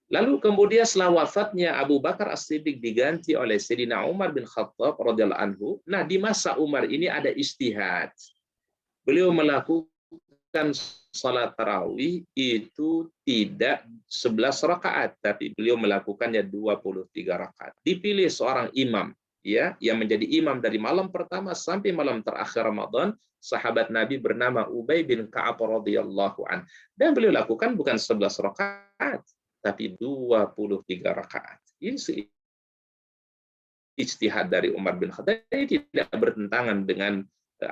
Lalu kemudian setelah wafatnya Abu Bakar As-Siddiq diganti oleh Sayyidina Umar bin Khattab radhiyallahu anhu. Nah, di masa Umar ini ada ijtihad. Beliau melakukan salat tarawih itu tidak 11 rakaat, tapi beliau melakukannya 23 rakaat. Dipilih seorang imam, ya, yang menjadi imam dari malam pertama sampai malam terakhir Ramadan, sahabat Nabi bernama Ubay bin Ka'ab radhiyallahu an. Dan beliau lakukan bukan 11 rakaat, tapi 23 rakaat. Ini ijtihad dari Umar bin Khattab. Ini tidak bertentangan dengan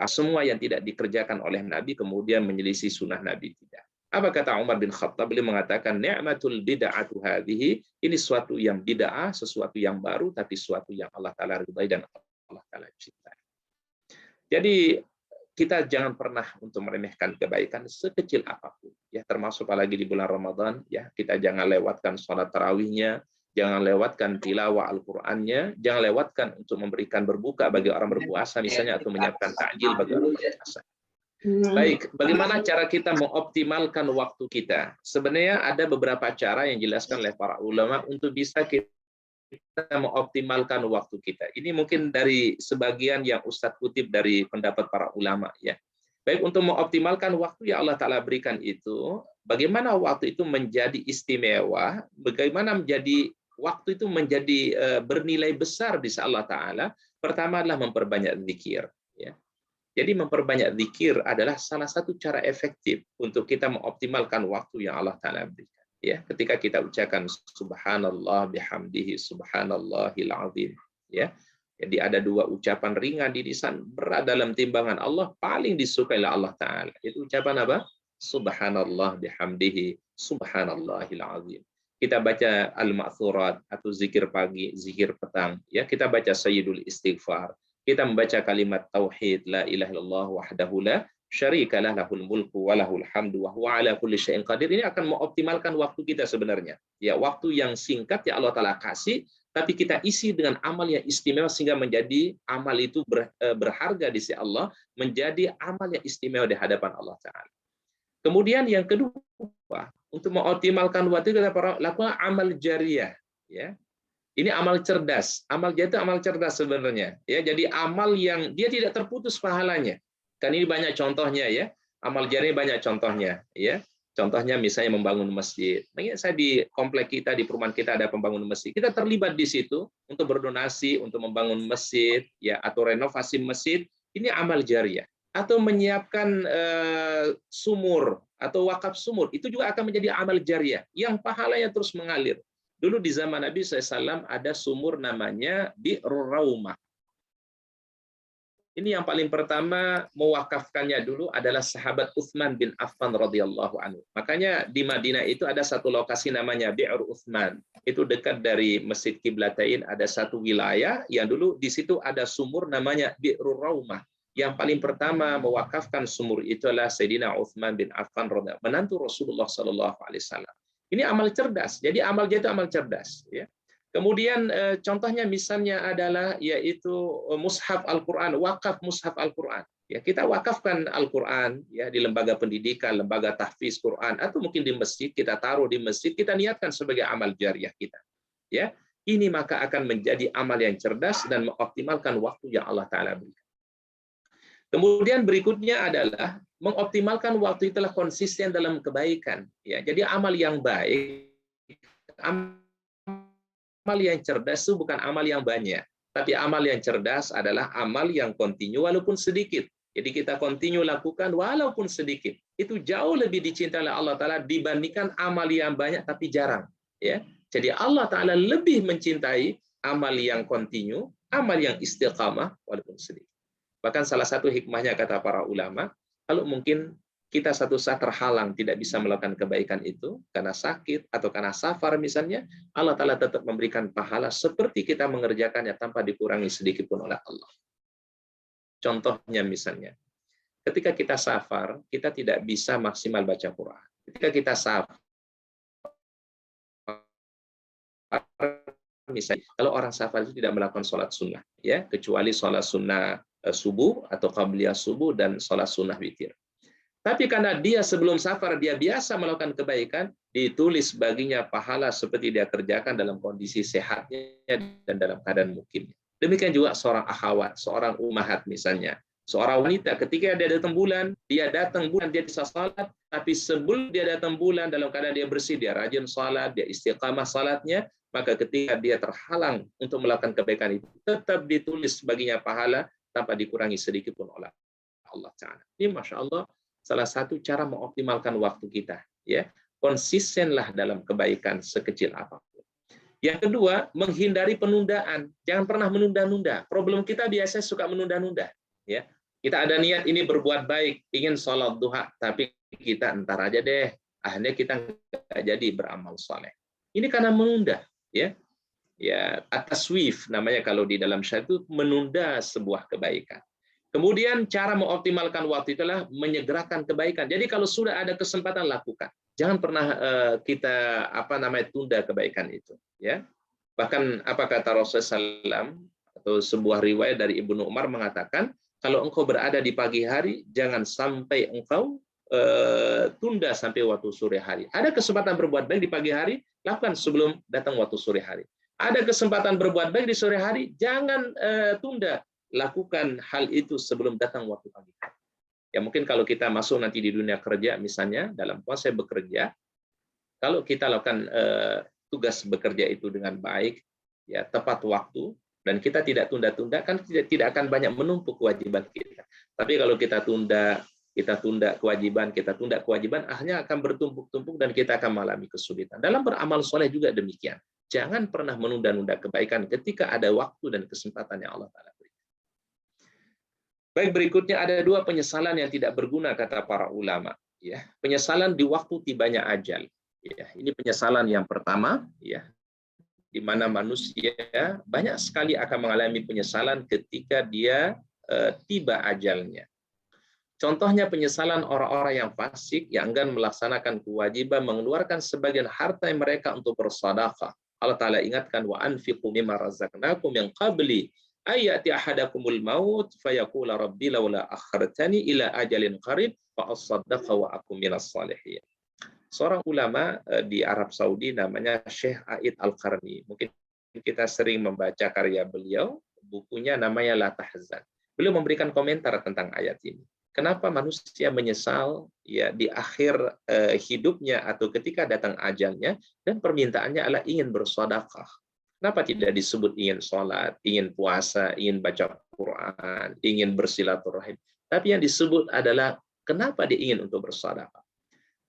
semua yang tidak dikerjakan oleh Nabi kemudian menyelisih sunnah Nabi, tidak. Apa kata Umar bin Khattab? Beliau mengatakan, ni'matul bid'atu hadhihi, ini suatu yang bid'ah, sesuatu yang baru, tapi suatu yang Allah Ta'ala ridhai dan Allah Ta'ala cintai. Jadi kita jangan pernah untuk meremehkan kebaikan sekecil apapun, ya, termasuk apalagi di bulan Ramadan, ya, kita jangan lewatkan sholat tarawihnya, jangan lewatkan tilawah Al-Qur'annya, jangan lewatkan untuk memberikan berbuka bagi orang berpuasa misalnya, atau menyiapkan takjil bagi orang berpuasa. Baik, bagaimana cara kita mengoptimalkan waktu kita? Sebenarnya ada beberapa cara yang dijelaskan oleh para ulama untuk bisa kita mengoptimalkan waktu kita. Ini mungkin dari sebagian yang Ustadz kutip dari pendapat para ulama, ya. Baik, untuk mengoptimalkan waktu yang Allah Ta'ala berikan itu, bagaimana waktu itu menjadi istimewa, bagaimana menjadi waktu itu menjadi bernilai besar di sisi Allah Ta'ala. Pertama adalah memperbanyak zikir, ya. Jadi memperbanyak zikir adalah salah satu cara efektif untuk kita mengoptimalkan waktu yang Allah Ta'ala berikan. Ya, ketika kita ucapkan subhanallah bihamdihi subhanallahil azim, ya. Jadi ada 2 ucapan ringan di lisan, berat dalam timbangan Allah, paling disukai oleh Allah Ta'ala. Itu ucapan apa? Subhanallah bihamdihi subhanallahil azim. Kita baca al-ma'thurat atau zikir pagi, zikir petang, ya. Kita baca sayyidul istighfar. Kita membaca kalimat tauhid la ilaha illallah wahdahu la syarikalah lahul mulku wa lahul hamdu wa huwa ala kulli syai'in qadir. Ini akan mengoptimalkan waktu kita sebenarnya. Ya, waktu yang singkat ya Allah Ta'ala kasih, tapi kita isi dengan amal yang istimewa sehingga menjadi amal itu berharga di sisi Allah, menjadi amal yang istimewa di hadapan Allah Ta'ala. Kemudian yang kedua, untuk mengoptimalkan waktu kita lakukan amal jariyah, ya. Ini amal cerdas. Amal jariyah itu amal cerdas sebenarnya, ya. Jadi amal yang dia tidak terputus pahalanya. Kan ini banyak contohnya, ya. Amal jariyah banyak contohnya, ya. Contohnya misalnya membangun masjid. Saya di komplek kita, di perumahan kita ada pembangunan masjid. Kita terlibat di situ untuk berdonasi untuk membangun masjid, ya, atau renovasi masjid. Ini amal jariyah. Atau menyiapkan sumur atau wakaf sumur, itu juga akan menjadi amal jariyah yang pahalanya terus mengalir. Dulu di zaman Nabi SAW ada sumur namanya Bi'rur Raumah. Ini yang paling pertama mewakafkannya dulu adalah sahabat Utsman bin Affan radhiyallahu anhu. Makanya di Madinah itu ada satu lokasi namanya Bi'r Utsman. Itu dekat dari Masjid Qiblatain, ada satu wilayah yang dulu di situ ada sumur namanya Bi'rur Raumah. Yang paling pertama mewakafkan sumur itu adalah Sayyidina Utsman bin Affan radhiyallahu anhu, menantu Rasulullah sallallahu alaihi wasallam. Ini amal cerdas. Jadi amal dia itu amal cerdas, ya. Kemudian contohnya misalnya adalah yaitu mushaf Al-Qur'an, wakaf mushaf Al-Qur'an. Ya, kita wakafkan Al-Qur'an, ya, di lembaga pendidikan, lembaga tahfiz Qur'an, atau mungkin di masjid, kita taruh di masjid, kita niatkan sebagai amal jariyah kita. Ya, ini maka akan menjadi amal yang cerdas dan mengoptimalkan waktu yang Allah Ta'ala berikan. Kemudian berikutnya adalah mengoptimalkan waktu itulah konsisten dalam kebaikan. Ya, jadi amal yang baik, amal yang cerdas itu bukan amal yang banyak, tapi amal yang cerdas adalah amal yang kontinu walaupun sedikit. Jadi kita kontinu lakukan walaupun sedikit. Itu jauh lebih dicintai oleh Allah Ta'ala dibandingkan amal yang banyak tapi jarang. Ya, jadi Allah Ta'ala lebih mencintai amal yang kontinu, amal yang istiqamah walaupun sedikit. Bahkan salah satu hikmahnya kata para ulama, kalau mungkin kita satu saat terhalang tidak bisa melakukan kebaikan itu karena sakit atau karena safar misalnya, Allah Ta'ala tetap memberikan pahala seperti kita mengerjakannya tanpa dikurangi sedikit pun oleh Allah. Contohnya misalnya, ketika kita safar, kita tidak bisa maksimal baca Quran. Ketika kita safar, misalnya, kalau orang safar itu tidak melakukan sholat sunnah, ya, kecuali sholat sunnah subuh atau qabliyah subuh dan sholat sunnah witir. Tapi karena dia sebelum safar dia biasa melakukan kebaikan, ditulis baginya pahala seperti dia kerjakan dalam kondisi sehatnya dan dalam keadaan mukimnya. Demikian juga seorang akhwat, seorang ummahat misalnya. Seorang wanita ketika dia datang bulan, dia bisa salat, tapi sebelum dia datang bulan dalam keadaan dia bersih, dia rajin salat, dia istiqamah salatnya, maka ketika dia terhalang untuk melakukan kebaikan itu, tetap ditulis baginya pahala tanpa dikurangi sedikit pun oleh Allah Ta'ala. Ini Masya Allah, salah satu cara mengoptimalkan waktu kita. Ya, konsistenlah dalam kebaikan sekecil apapun. Yang kedua, menghindari penundaan. Jangan pernah menunda-nunda. Problem kita biasanya suka menunda-nunda. Ya, kita ada niat ini berbuat baik, ingin sholat duha, tapi kita entar aja deh. Akhirnya kita nggak jadi beramal soleh. Ini karena menunda. Ya, at-taswif namanya kalau di dalam syariat itu menunda sebuah kebaikan. Kemudian cara mengoptimalkan waktu itulah menyegerakan kebaikan. Jadi kalau sudah ada kesempatan lakukan. Jangan pernah kita tunda kebaikan itu. Ya, bahkan apa kata Rasulullah SAW atau sebuah riwayat dari Ibnu Umar mengatakan, kalau engkau berada di pagi hari, jangan sampai engkau tunda sampai waktu sore hari. Ada kesempatan berbuat baik di pagi hari, lakukan sebelum datang waktu sore hari. Ada kesempatan berbuat baik di sore hari, jangan tunda. Lakukan hal itu sebelum datang waktu pagi hari. Ya mungkin kalau kita masuk nanti di dunia kerja, misalnya dalam proses bekerja, kalau kita lakukan tugas bekerja itu dengan baik, ya tepat waktu, dan kita tidak tunda-tunda, kan tidak akan banyak menumpuk kewajiban kita. Tapi kalau kita tunda kewajiban, akhirnya akan bertumpuk-tumpuk dan kita akan mengalami kesulitan. Dalam beramal soleh juga demikian. Jangan pernah menunda-nunda kebaikan ketika ada waktu dan kesempatan yang Allah Ta'ala berikan. Baik, berikutnya ada dua penyesalan yang tidak berguna kata para ulama. Ya, penyesalan di waktu tibanya ajal. Ya, ini penyesalan yang pertama. Ya, di mana manusia banyak sekali akan mengalami penyesalan ketika dia tiba ajalnya. Contohnya penyesalan orang-orang yang fasik yang enggan melaksanakan kewajiban mengeluarkan sebagian harta mereka untuk bersedekah. Allah Ta'ala ingatkan, wa anfiqu mimma razaqnakum min qabli ayati ahadakumul maut fayaqula rabbi laula akhartani ila ajalin qarib fa asaddaqa wa akum minas salihin. Seorang ulama di Arab Saudi namanya Syekh A'id Al-Qarni. Mungkin kita sering membaca karya beliau, bukunya namanya La Tahzan. Beliau memberikan komentar tentang ayat ini. Kenapa manusia menyesal ya di akhir hidupnya atau ketika datang ajalnya, dan permintaannya adalah ingin bersedekah. Kenapa tidak disebut ingin sholat, ingin puasa, ingin baca Quran, ingin bersilaturahim? Tapi yang disebut adalah kenapa dia ingin untuk bersedekah.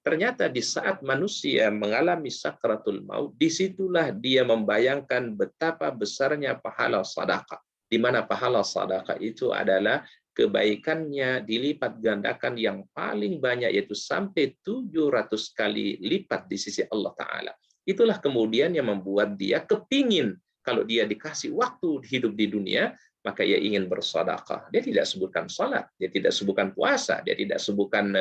Ternyata di saat manusia mengalami sakratul maut, disitulah dia membayangkan betapa besarnya pahala sedekah. Di mana pahala sedekah itu adalah kebaikannya dilipat gandakan yang paling banyak, yaitu sampai 700 kali lipat di sisi Allah Ta'ala. Itulah kemudian yang membuat dia kepingin kalau dia dikasih waktu hidup di dunia, maka ia ingin bersedekah. Dia tidak sebutkan salat, dia tidak sebutkan puasa, dia tidak sebutkan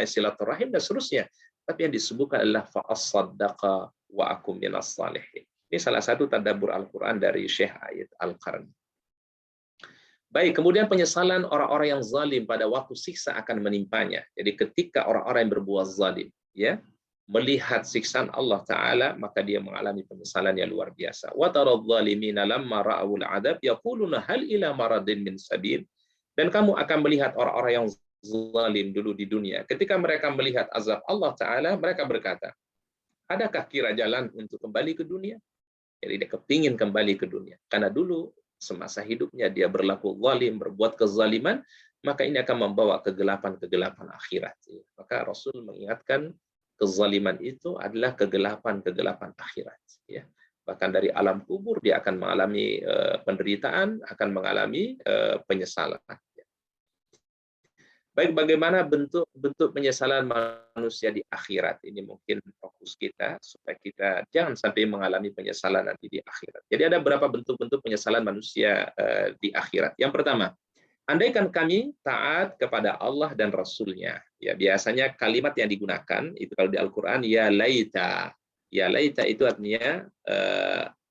silaturahim dan seterusnya. Tapi yang disebutkan adalah fa'asaddaqa wa akum minas salihin. Ini salah satu tadabbur Al-Quran dari Syekh A'id Al-Qarni. Baik, kemudian penyesalan orang-orang yang zalim pada waktu siksa akan menimpanya. Jadi ketika orang-orang yang berbuat zalim, ya, melihat siksaan Allah Ta'ala, maka dia mengalami penyesalan yang luar biasa. Wa taradh zalimina lamma ra'awul 'adab yaquluna hal ila maradin min sabil. Dan kamu akan melihat orang-orang yang zalim dulu di dunia. Ketika mereka melihat azab Allah Ta'ala, mereka berkata, adakah kira jalan untuk kembali ke dunia? Jadi dia kepingin kembali ke dunia. Karena dulu semasa hidupnya dia berlaku zalim, berbuat kezaliman, maka ini akan membawa kegelapan-kegelapan akhirat. Maka Rasul mengingatkan kezaliman itu adalah kegelapan-kegelapan akhirat. Ya. Bahkan dari alam kubur dia akan mengalami penderitaan, akan mengalami penyesalan. Baik, bagaimana bentuk penyesalan manusia di akhirat? Ini mungkin fokus kita, supaya kita jangan sampai mengalami penyesalan nanti di akhirat. Jadi ada beberapa bentuk-bentuk penyesalan manusia di akhirat. Yang pertama, andaikan kami taat kepada Allah dan Rasul-Nya. Ya, biasanya kalimat yang digunakan, itu kalau di Al-Quran, ya laita. Ya laita itu artinya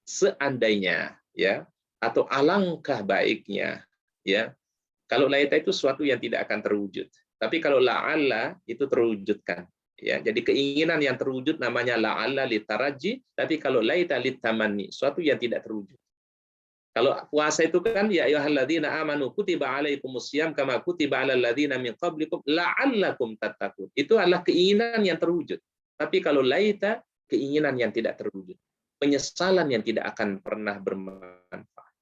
seandainya, ya, atau alangkah baiknya. Ya. Kalau laita itu sesuatu yang tidak akan terwujud. Tapi kalau la'alla itu terwujudkan. Ya, jadi keinginan yang terwujud namanya la'alla litaraji, tapi kalau laita litamanni, sesuatu yang tidak terwujud. Kalau puasa itu kan ya ayyuhalladzina amanu kutiba alaikumusiyam kama kutiba alal ladzina min qablikum la'allakum tattaqun. Itu adalah keinginan yang terwujud. Tapi kalau laita, keinginan yang tidak terwujud. Penyesalan yang tidak akan pernah bermanfaat.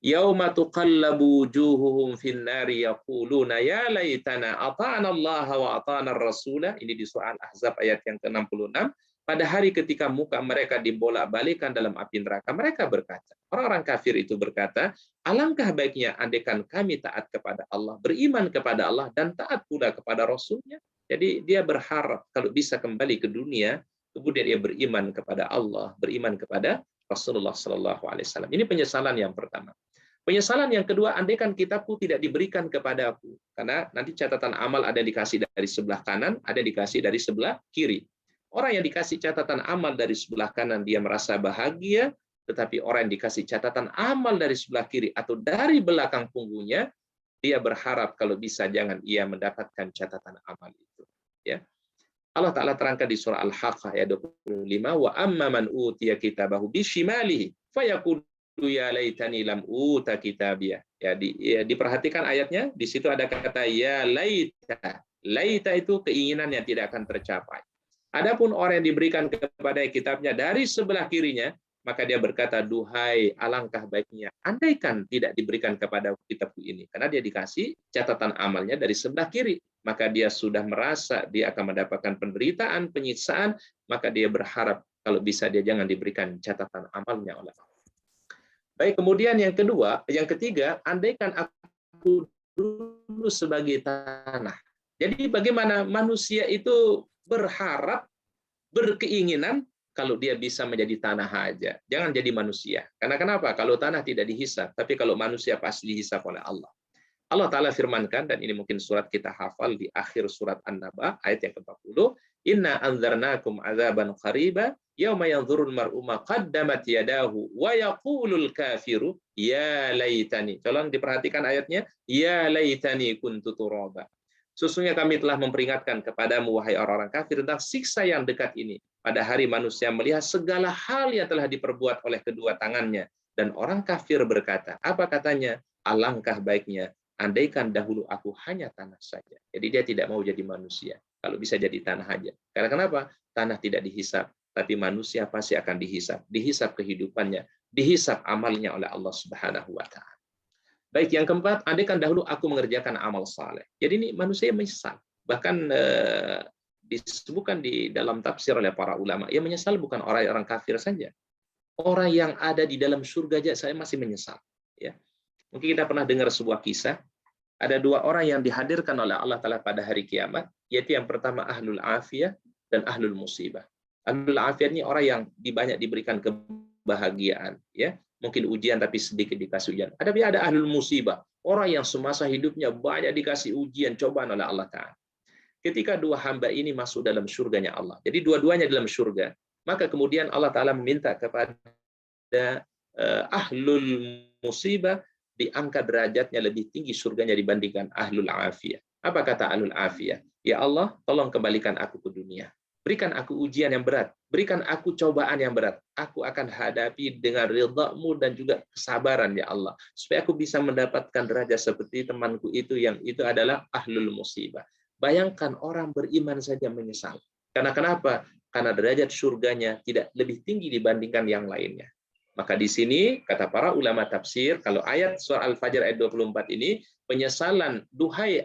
Yauma tuqallabu wujuhuhum fin nari yaquluna ya laitana ata'ana Allah wa ata'ana ar-rasula. Ini di surah Al-Ahzab ayat yang ke-66. Pada hari ketika muka mereka dibolak-balikan dalam api neraka, mereka berkata, orang-orang kafir itu berkata, alangkah baiknya andaikan kami taat kepada Allah, beriman kepada Allah, dan taat pula kepada Rasulnya. Jadi dia berharap kalau bisa kembali ke dunia, kemudian dia beriman kepada Allah, beriman kepada Rasulullah SAW. Ini penyesalan yang pertama. Penyesalan yang kedua, andaikan kitabku tidak diberikan kepadaku. Karena nanti catatan amal ada dikasih dari sebelah kanan, ada dikasih dari sebelah kiri. Orang yang dikasih catatan amal dari sebelah kanan, dia merasa bahagia, tetapi orang yang dikasih catatan amal dari sebelah kiri atau dari belakang punggungnya, dia berharap kalau bisa jangan ia mendapatkan catatan amal itu. Ya. Allah Ta'ala terangkan di surah Al-Haqqah ayat 25, wa amma man utiya kitabahu bishimalihi fayaqulu ya laitani lam uta kitabiyah. Ya, diperhatikan ayatnya, di situ ada kata ya laita. Laita itu keinginan yang tidak akan tercapai. Adapun orang yang diberikan kepada kitabnya dari sebelah kirinya, maka dia berkata, duhai alangkah baiknya andaikan tidak diberikan kepada kitabku ini. Karena dia dikasih catatan amalnya dari sebelah kiri. Maka dia sudah merasa dia akan mendapatkan penderitaan, penyiksaan, maka dia berharap kalau bisa dia jangan diberikan catatan amalnya oleh Allah. Baik, kemudian yang ketiga, andaikan aku dulu sebagai tanah. Jadi bagaimana manusia itu berharap, berkeinginan kalau dia bisa menjadi tanah aja. Jangan jadi manusia. Karena kenapa? Kalau tanah tidak dihisab, tapi kalau manusia pasti dihisab oleh Allah. Allah Ta'ala firmankan, dan ini mungkin surat kita hafal di akhir surat An-Naba, ayat yang ke-40, Inna anzarnakum azaban qariba, yauma yanzurul mar'u ma qaddamat yadahu, wa yaqulul kafiru, ya laitani. Tolong diperhatikan ayatnya, ya laitani kuntu turaba. Sesungguhnya kami telah memperingatkan kepadamu, wahai orang-orang kafir, tentang siksa yang dekat ini. Pada hari manusia melihat segala hal yang telah diperbuat oleh kedua tangannya. Dan orang kafir berkata, apa katanya? Alangkah baiknya, andaikan dahulu aku hanya tanah saja. Jadi dia tidak mau jadi manusia. Kalau bisa jadi tanah aja. Karena kenapa? Tanah tidak dihisab. Tapi manusia pasti akan dihisab. Dihisab kehidupannya. Dihisab amalnya oleh Allah Subhanahu wa Ta'ala. Baik, yang keempat, andaikan dahulu aku mengerjakan amal saleh. Jadi ini manusia menyesal. Bahkan disebutkan di dalam tafsir oleh para ulama, yang menyesal bukan orang-orang kafir saja. Orang yang ada di dalam surga aja saya masih menyesal. Ya. Mungkin kita pernah dengar sebuah kisah, ada dua orang yang dihadirkan oleh Allah Ta'ala pada hari kiamat, yaitu yang pertama ahlul afiyah dan ahlul musibah. Ahlul afiyah ini orang yang banyak diberikan kebahagiaan, ya. Mungkin ujian tapi sedikit dikasih ujian. Ada ahlul musibah, orang yang semasa hidupnya banyak dikasih ujian, cobaan oleh Allah Ta'ala. Ketika dua hamba ini masuk dalam surganya Allah, jadi dua-duanya dalam surga, maka kemudian Allah Ta'ala meminta kepada ahlul musibah diangkat derajatnya lebih tinggi surganya dibandingkan ahlul afiyah. Apa kata ahlul afiyah? Ya Allah, tolong kembalikan aku ke dunia. berikan aku ujian yang berat, berikan aku cobaan yang berat. Aku akan hadapi dengan ridha-Mu dan juga kesabaran ya Allah, supaya aku bisa mendapatkan derajat seperti temanku itu yang itu adalah ahlul musibah. Bayangkan orang beriman saja menyesal. Karena kenapa? Karena derajat surganya tidak lebih tinggi dibandingkan yang lainnya. Maka di sini kata para ulama tafsir, kalau ayat surah Al-Fajr ayat 24 ini, penyesalan, duhai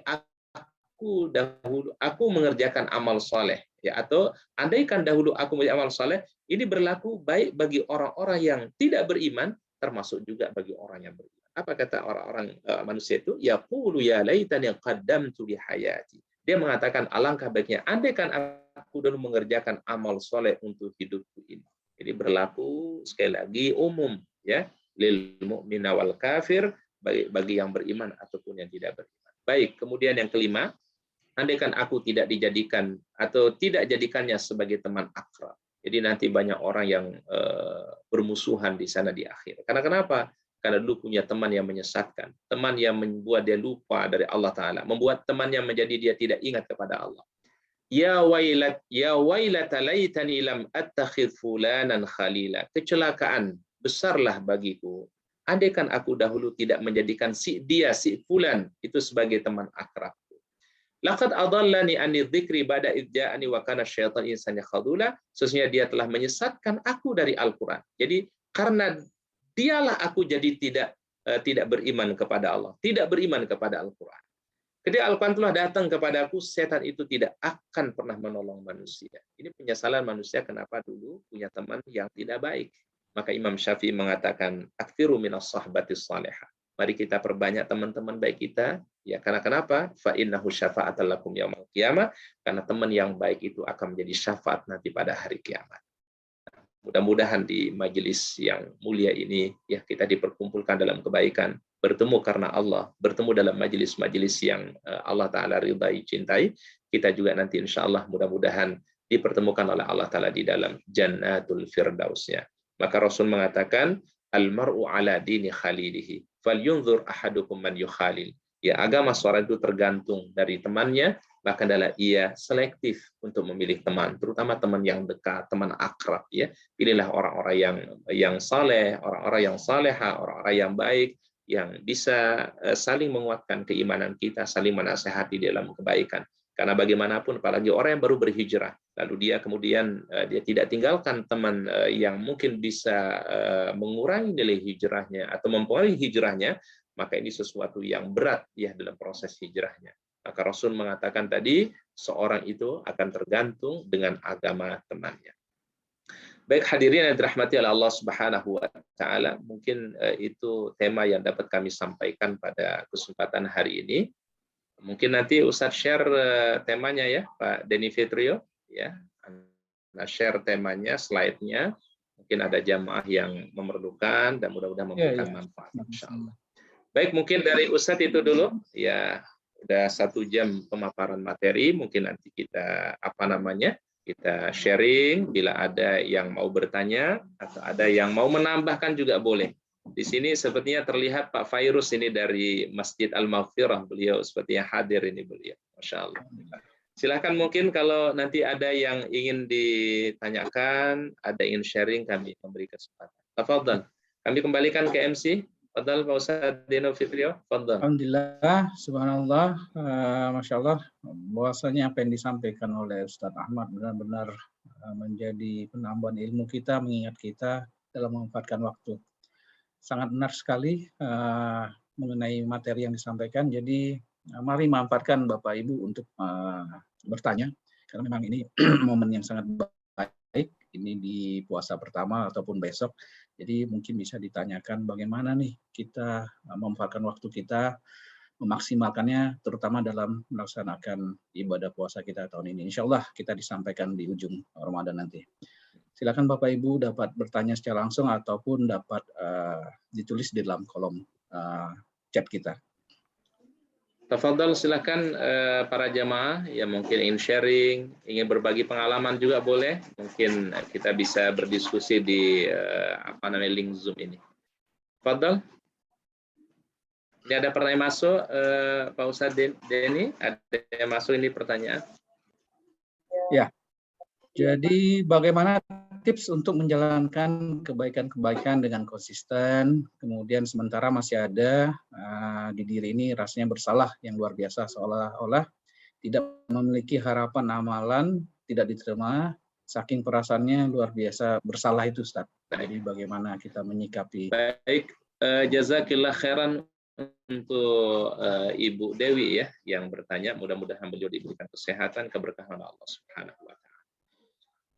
aku mengerjakan amal soleh, ya, atau andaikan dahulu aku mengerjakan amal soleh, ini berlaku baik bagi orang-orang yang tidak beriman, termasuk juga bagi orang yang beriman. Apa kata orang-orang manusia itu? Yaqulu ya laitani qaddamtu li hayati. Dia mengatakan alangkah baiknya andaikan aku dulu mengerjakan amal soleh untuk hidupku ini. Jadi berlaku sekali lagi umum, ya, lil mu'mina wal kafir, bagi yang beriman ataupun yang tidak beriman. Baik, kemudian yang kelima, andaikan aku tidak dijadikan atau tidak jadikannya sebagai teman akrab. Jadi nanti banyak orang yang bermusuhan di sana di akhir. Karena kenapa? Karena dulu punya teman yang menyesatkan, teman yang membuat dia lupa dari Allah Ta'ala, membuat teman yang menjadi dia tidak ingat kepada Allah. Ya wailata laitani lam attakhidh fulanan khalila. Kecelakaan besarlah bagiku. Andaikan aku dahulu tidak menjadikan si fulan itu sebagai teman akrab. Laqad adallani anni dzikri ba'da idh ja'ani wa kana syaitan insana khadula. Sesungguhnya dia telah menyesatkan aku dari Al-Qur'an. Jadi karena dialah aku jadi tidak beriman kepada Allah, tidak beriman kepada Al-Qur'an. Ketika Al-Quran telah datang kepadaku, setan itu tidak akan pernah menolong manusia. Ini penyesalan manusia kenapa dulu punya teman yang tidak baik. Maka Imam Syafi'i mengatakan, aktsiru minas sahbatis salihah. Mari kita perbanyak teman-teman baik kita. Ya, karena kenapa? Fa innahu syafa'atal lakum yaumil qiyamah. Karena teman yang baik itu akan menjadi syafaat nanti pada hari kiamat. Mudah-mudahan di majelis yang mulia ini ya kita diperkumpulkan dalam kebaikan, bertemu karena Allah, bertemu dalam majelis-majelis yang Allah Ta'ala ridai, cintai. Kita juga nanti insya Allah mudah-mudahan dipertemukan oleh Allah Ta'ala di dalam Jannatul Firdausnya. Maka Rasul mengatakan, Al-mar'u ala dini khalilihi, falyunzur ahadukum man yukhalil. Ya, agama seorang itu tergantung dari temannya, maka adalah ia selektif untuk memilih teman, terutama teman yang dekat, teman akrab. Ya, pilihlah orang-orang yang saleh, orang-orang yang saleha, orang-orang yang baik, yang bisa saling menguatkan keimanan kita, saling menasehati dalam kebaikan. Karena bagaimanapun, apalagi orang yang baru berhijrah, lalu dia kemudian dia tidak tinggalkan teman yang mungkin bisa mengurangi nilai hijrahnya atau mempengaruhi hijrahnya, maka ini sesuatu yang berat ya dalam proses hijrahnya. Maka Rasul mengatakan tadi, seorang itu akan tergantung dengan agama temannya. Baik hadirin yang dirahmati oleh Allah Subhanahu wa Ta'ala, mungkin itu tema yang dapat kami sampaikan pada kesempatan hari ini. Mungkin nanti Ustadz share temanya ya, Pak Denny Fitrio, ya, nah share temanya, slide-nya. Mungkin ada jamaah yang memerlukan dan mudah-mudahan memberikan manfaat, insya Allah. Baik, mungkin dari Ustadz itu dulu, ya. Udah 1 jam pemaparan materi, mungkin nanti kita kita sharing bila ada yang mau bertanya atau ada yang mau menambahkan juga boleh. Di sini sepertinya terlihat Pak Fairuz ini dari Masjid Al-Maghfirah, beliau sepertinya hadir ini beliau. Masya Allah. Silakan mungkin kalau nanti ada yang ingin ditanyakan, ada ingin sharing, kami memberi kesempatan. Tafadhal. Kami kembalikan ke MC. Fadal Pak Ustadz Dino Fitrio, fadal. Alhamdulillah, subhanallah, Masya Allah, bahwasanya apa yang disampaikan oleh Ustadz Ahmad benar-benar menjadi penambahan ilmu kita, mengingat kita dalam memanfaatkan waktu. Sangat benar sekali mengenai materi yang disampaikan, jadi mari manfaatkan Bapak Ibu untuk bertanya, karena memang ini momen yang sangat baik, ini di puasa pertama ataupun besok. Jadi mungkin bisa ditanyakan bagaimana nih kita memanfaatkan waktu kita, memaksimalkannya, terutama dalam melaksanakan ibadah puasa kita tahun ini. Insya Allah kita disampaikan di ujung Ramadan nanti. Silakan Bapak Ibu dapat bertanya secara langsung ataupun dapat ditulis di dalam kolom chat kita. Tafadhal, silakan para jamaah yang mungkin ingin sharing, ingin berbagi pengalaman juga boleh. Mungkin kita bisa berdiskusi di link Zoom ini. Tafadhal. Ini ada pertanyaan masuk, Pak Ustadz Denny, ada yang masuk ini pertanyaan? Ya. Jadi bagaimana tips untuk menjalankan kebaikan-kebaikan dengan konsisten, kemudian sementara masih ada di diri ini rasanya bersalah yang luar biasa, seolah-olah tidak memiliki harapan amalan tidak diterima, saking perasaannya luar biasa bersalah itu, Ustaz. Jadi bagaimana kita menyikapi? Baik, jazakillah khairan untuk Ibu Dewi ya yang bertanya. Mudah-mudahan beliau diberikan kesehatan, keberkahan Allah Subhanahu wa taala.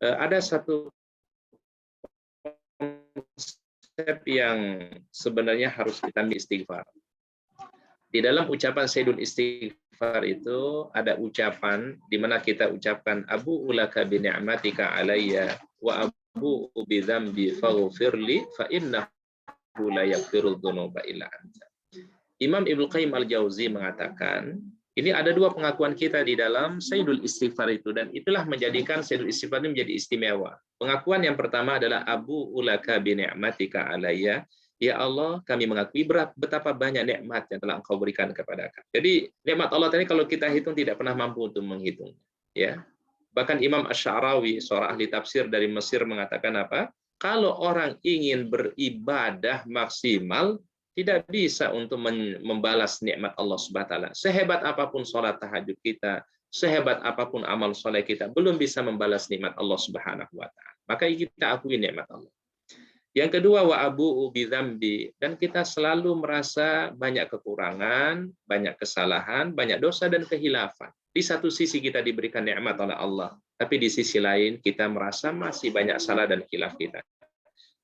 Ada satu konsep yang sebenarnya harus kita istighfar. Di dalam ucapan Sayyidul Istighfar itu ada ucapan di mana kita ucapkan Abu ulaka bi ni'matika alayya wa abu bi dzambi faghfirli fa innahu la yaghfiru dzunuba illa anta. Imam Ibnu Qayyim Al-Jauzi mengatakan, ini ada dua pengakuan kita di dalam Sayyidul Istighfar itu, dan itulah menjadikan Sayyidul Istighfar ini menjadi istimewa. Pengakuan yang pertama adalah Abu ulaka bi ni'matika alayya. Ya Allah, kami mengakui betapa banyak nikmat yang telah Engkau berikan kepada kami. Jadi nikmat Allah tadi kalau kita hitung tidak pernah mampu untuk menghitung. Ya, bahkan Imam Asy-Sya'rawi, seorang ahli tafsir dari Mesir mengatakan apa? Kalau orang ingin beribadah maksimal, tidak bisa untuk membalas nikmat Allah Subhanahu wa taala. Sehebat apapun sholat tahajud kita, sehebat apapun amal soleh kita, belum bisa membalas nikmat Allah Subhanahu wa taala. Maka kita akui nikmat Allah. Yang kedua, wa abu'u bidzambi, dan kita selalu merasa banyak kekurangan, banyak kesalahan, banyak dosa dan kehilafan. Di satu sisi kita diberikan nikmat oleh Allah, tapi di sisi lain kita merasa masih banyak salah dan khilaf kita.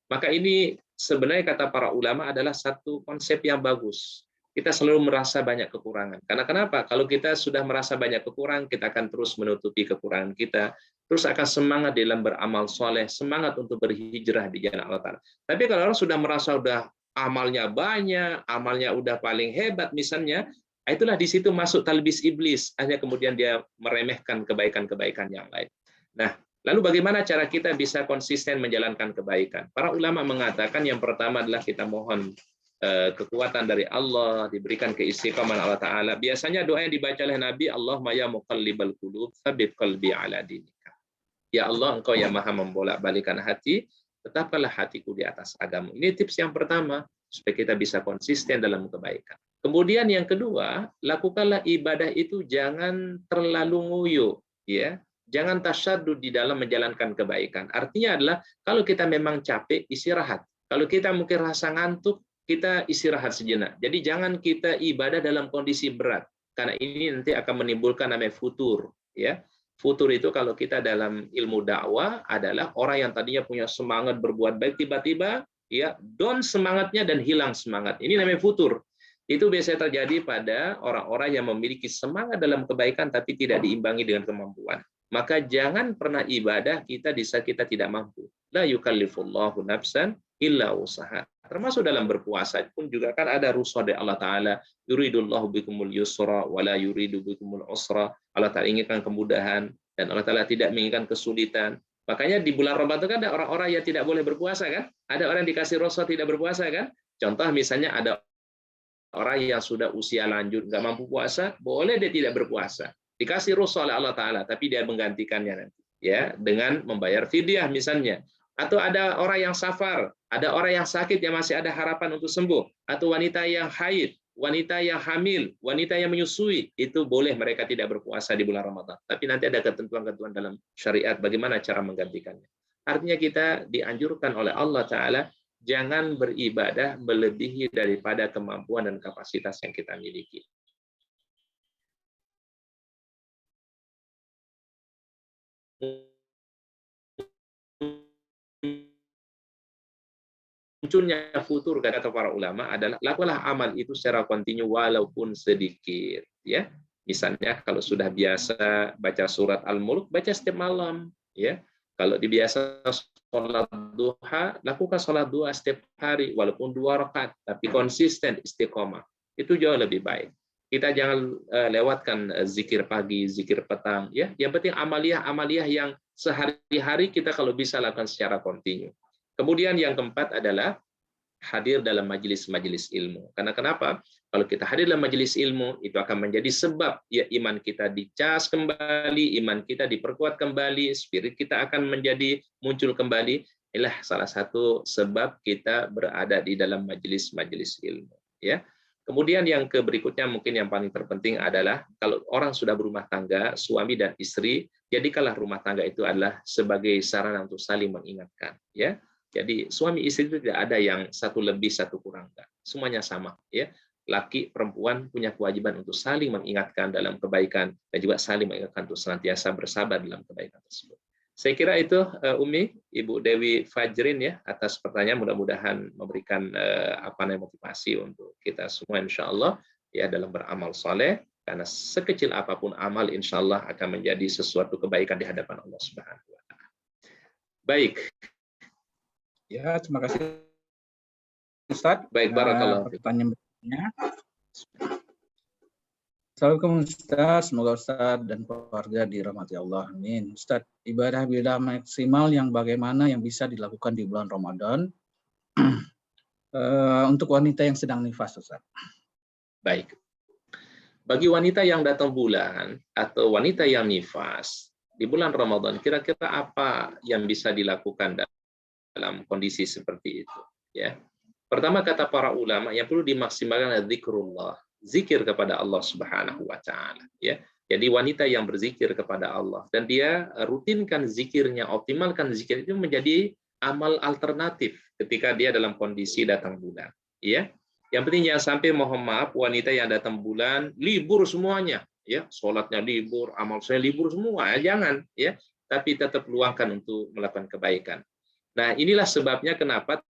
Maka ini sebenarnya kata para ulama adalah satu konsep yang bagus. Kita selalu merasa banyak kekurangan. Karena kenapa? Kalau kita sudah merasa banyak kekurangan, kita akan terus menutupi kekurangan kita, terus akan semangat dalam beramal soleh, semangat untuk berhijrah di jalan Allah Ta'ala. Tapi kalau orang sudah merasa udah amalnya banyak, amalnya udah paling hebat misalnya, itulah di situ masuk talbis iblis, hanya kemudian dia meremehkan kebaikan-kebaikan yang lain. Nah, lalu bagaimana cara kita bisa konsisten menjalankan kebaikan? Para ulama mengatakan yang pertama adalah kita mohon kekuatan dari Allah, diberikan keistiqomahan Allah Ta'ala. Biasanya doa yang dibaca oleh Nabi, Allahumma ya muqallibal qulub, tsabbit qalbi ala dinika. Ya Allah, Engkau yang maha membolak-balikan hati, tetapkanlah hatiku di atas agama. Ini tips yang pertama, supaya kita bisa konsisten dalam kebaikan. Kemudian yang kedua, lakukanlah ibadah itu jangan terlalu nguyuh, ya. Jangan tasyadud di dalam menjalankan kebaikan. Artinya adalah kalau kita memang capek, istirahat. Kalau kita mungkin rasa ngantuk, kita istirahat sejenak. Jadi jangan kita ibadah dalam kondisi berat, karena ini nanti akan menimbulkan namanya futur. Ya, futur itu kalau kita dalam ilmu dakwah adalah orang yang tadinya punya semangat berbuat baik, tiba-tiba ya down semangatnya dan hilang semangat. Ini namanya futur. Itu biasanya terjadi pada orang-orang yang memiliki semangat dalam kebaikan tapi tidak diimbangi dengan kemampuan. Maka jangan pernah ibadah kita di saat kita tidak mampu. La yukallifullahu nafsan illa usaha. Termasuk dalam berpuasa pun juga kan ada rukhsah dari Allah Ta'ala. Yuridullahu bikumul yusra wa la yuridu bikumul usra. Allah Ta'ala inginkan kemudahan dan Allah Ta'ala tidak menginginkan kesulitan. Makanya di bulan Ramadan kan ada orang-orang yang tidak boleh berpuasa kan? Ada orang yang dikasih rukhsah tidak berpuasa kan? Contoh misalnya ada orang yang sudah usia lanjut nggak mampu puasa, boleh dia tidak berpuasa. Dikasih rukhsah oleh Allah Ta'ala, tapi dia menggantikannya nanti, ya, dengan membayar fidyah misalnya. Atau ada orang yang safar, ada orang yang sakit yang masih ada harapan untuk sembuh, atau wanita yang haid, wanita yang hamil, wanita yang menyusui, itu boleh mereka tidak berpuasa di bulan Ramadan. Tapi nanti ada ketentuan-ketentuan dalam syariat bagaimana cara menggantikannya. Artinya kita dianjurkan oleh Allah Ta'ala jangan beribadah melebihi daripada kemampuan dan kapasitas yang kita miliki. Munculnya futur kata para ulama adalah lakukanlah amal itu secara kontinu walaupun sedikit, ya. Misalnya kalau sudah biasa baca surat Al-Mulk, baca setiap malam, ya. Kalau dibiasa sholat duha, lakukan sholat duha setiap hari walaupun 2 rakaat, tapi konsisten istiqomah. Itu jauh lebih baik. Kita jangan lewatkan zikir pagi, zikir petang, ya. Yang penting amaliyah yang sehari-hari kita kalau bisa lakukan secara kontinu. Kemudian yang keempat adalah hadir dalam majelis-majelis ilmu. Karena kenapa? Kalau kita hadir dalam majelis ilmu, itu akan menjadi sebab ya iman kita dicas kembali, iman kita diperkuat kembali, spirit kita akan menjadi muncul kembali. Inilah salah satu sebab kita berada di dalam majelis-majelis ilmu. Ya. Kemudian yang berikutnya mungkin yang paling terpenting adalah kalau orang sudah berumah tangga, suami dan istri, jadikanlah rumah tangga itu adalah sebagai sarana untuk saling mengingatkan. Ya. Jadi suami istri itu tidak ada yang satu lebih satu kurang, semuanya sama. Ya. Laki perempuan punya kewajiban untuk saling mengingatkan dalam kebaikan dan juga saling mengingatkan untuk senantiasa bersabar dalam kebaikan tersebut. Saya kira itu Umi, Ibu Dewi Fajrin ya atas pertanyaan, mudah-mudahan memberikan motivasi untuk kita semua insya Allah ya dalam beramal soleh, karena sekecil apapun amal insya Allah akan menjadi sesuatu kebaikan di hadapan Allah Subhanahu wa Ta'ala. Baik. Ya, terima kasih Ustaz. Baik, barakallahu. Pertanyaan berikutnya. Assalamualaikum Ustaz, semoga Ustaz dan keluarga dirahmati Allah. Amin. Ustaz, ibadah maksimal yang bagaimana yang bisa dilakukan di bulan Ramadan untuk wanita yang sedang nifas, Ustaz? Baik. Bagi wanita yang datang bulan atau wanita yang nifas di bulan Ramadan, kira-kira apa yang bisa dilakukan dalam kondisi seperti itu? Ya. Pertama kata para ulama, yang perlu dimaksimalkan adalah zikrullah. Zikir kepada Allah Subhanahu wa Ta'ala, ya. Jadi wanita yang berzikir kepada Allah dan dia rutinkan zikirnya, optimalkan zikir itu menjadi amal alternatif ketika dia dalam kondisi datang bulan, ya. Yang penting jangan sampai, mohon maaf, wanita yang datang bulan libur semuanya, ya, sholatnya libur, amal saya libur semua, jangan, ya. Tapi tetap luangkan untuk melakukan kebaikan. Nah, inilah sebabnya kenapa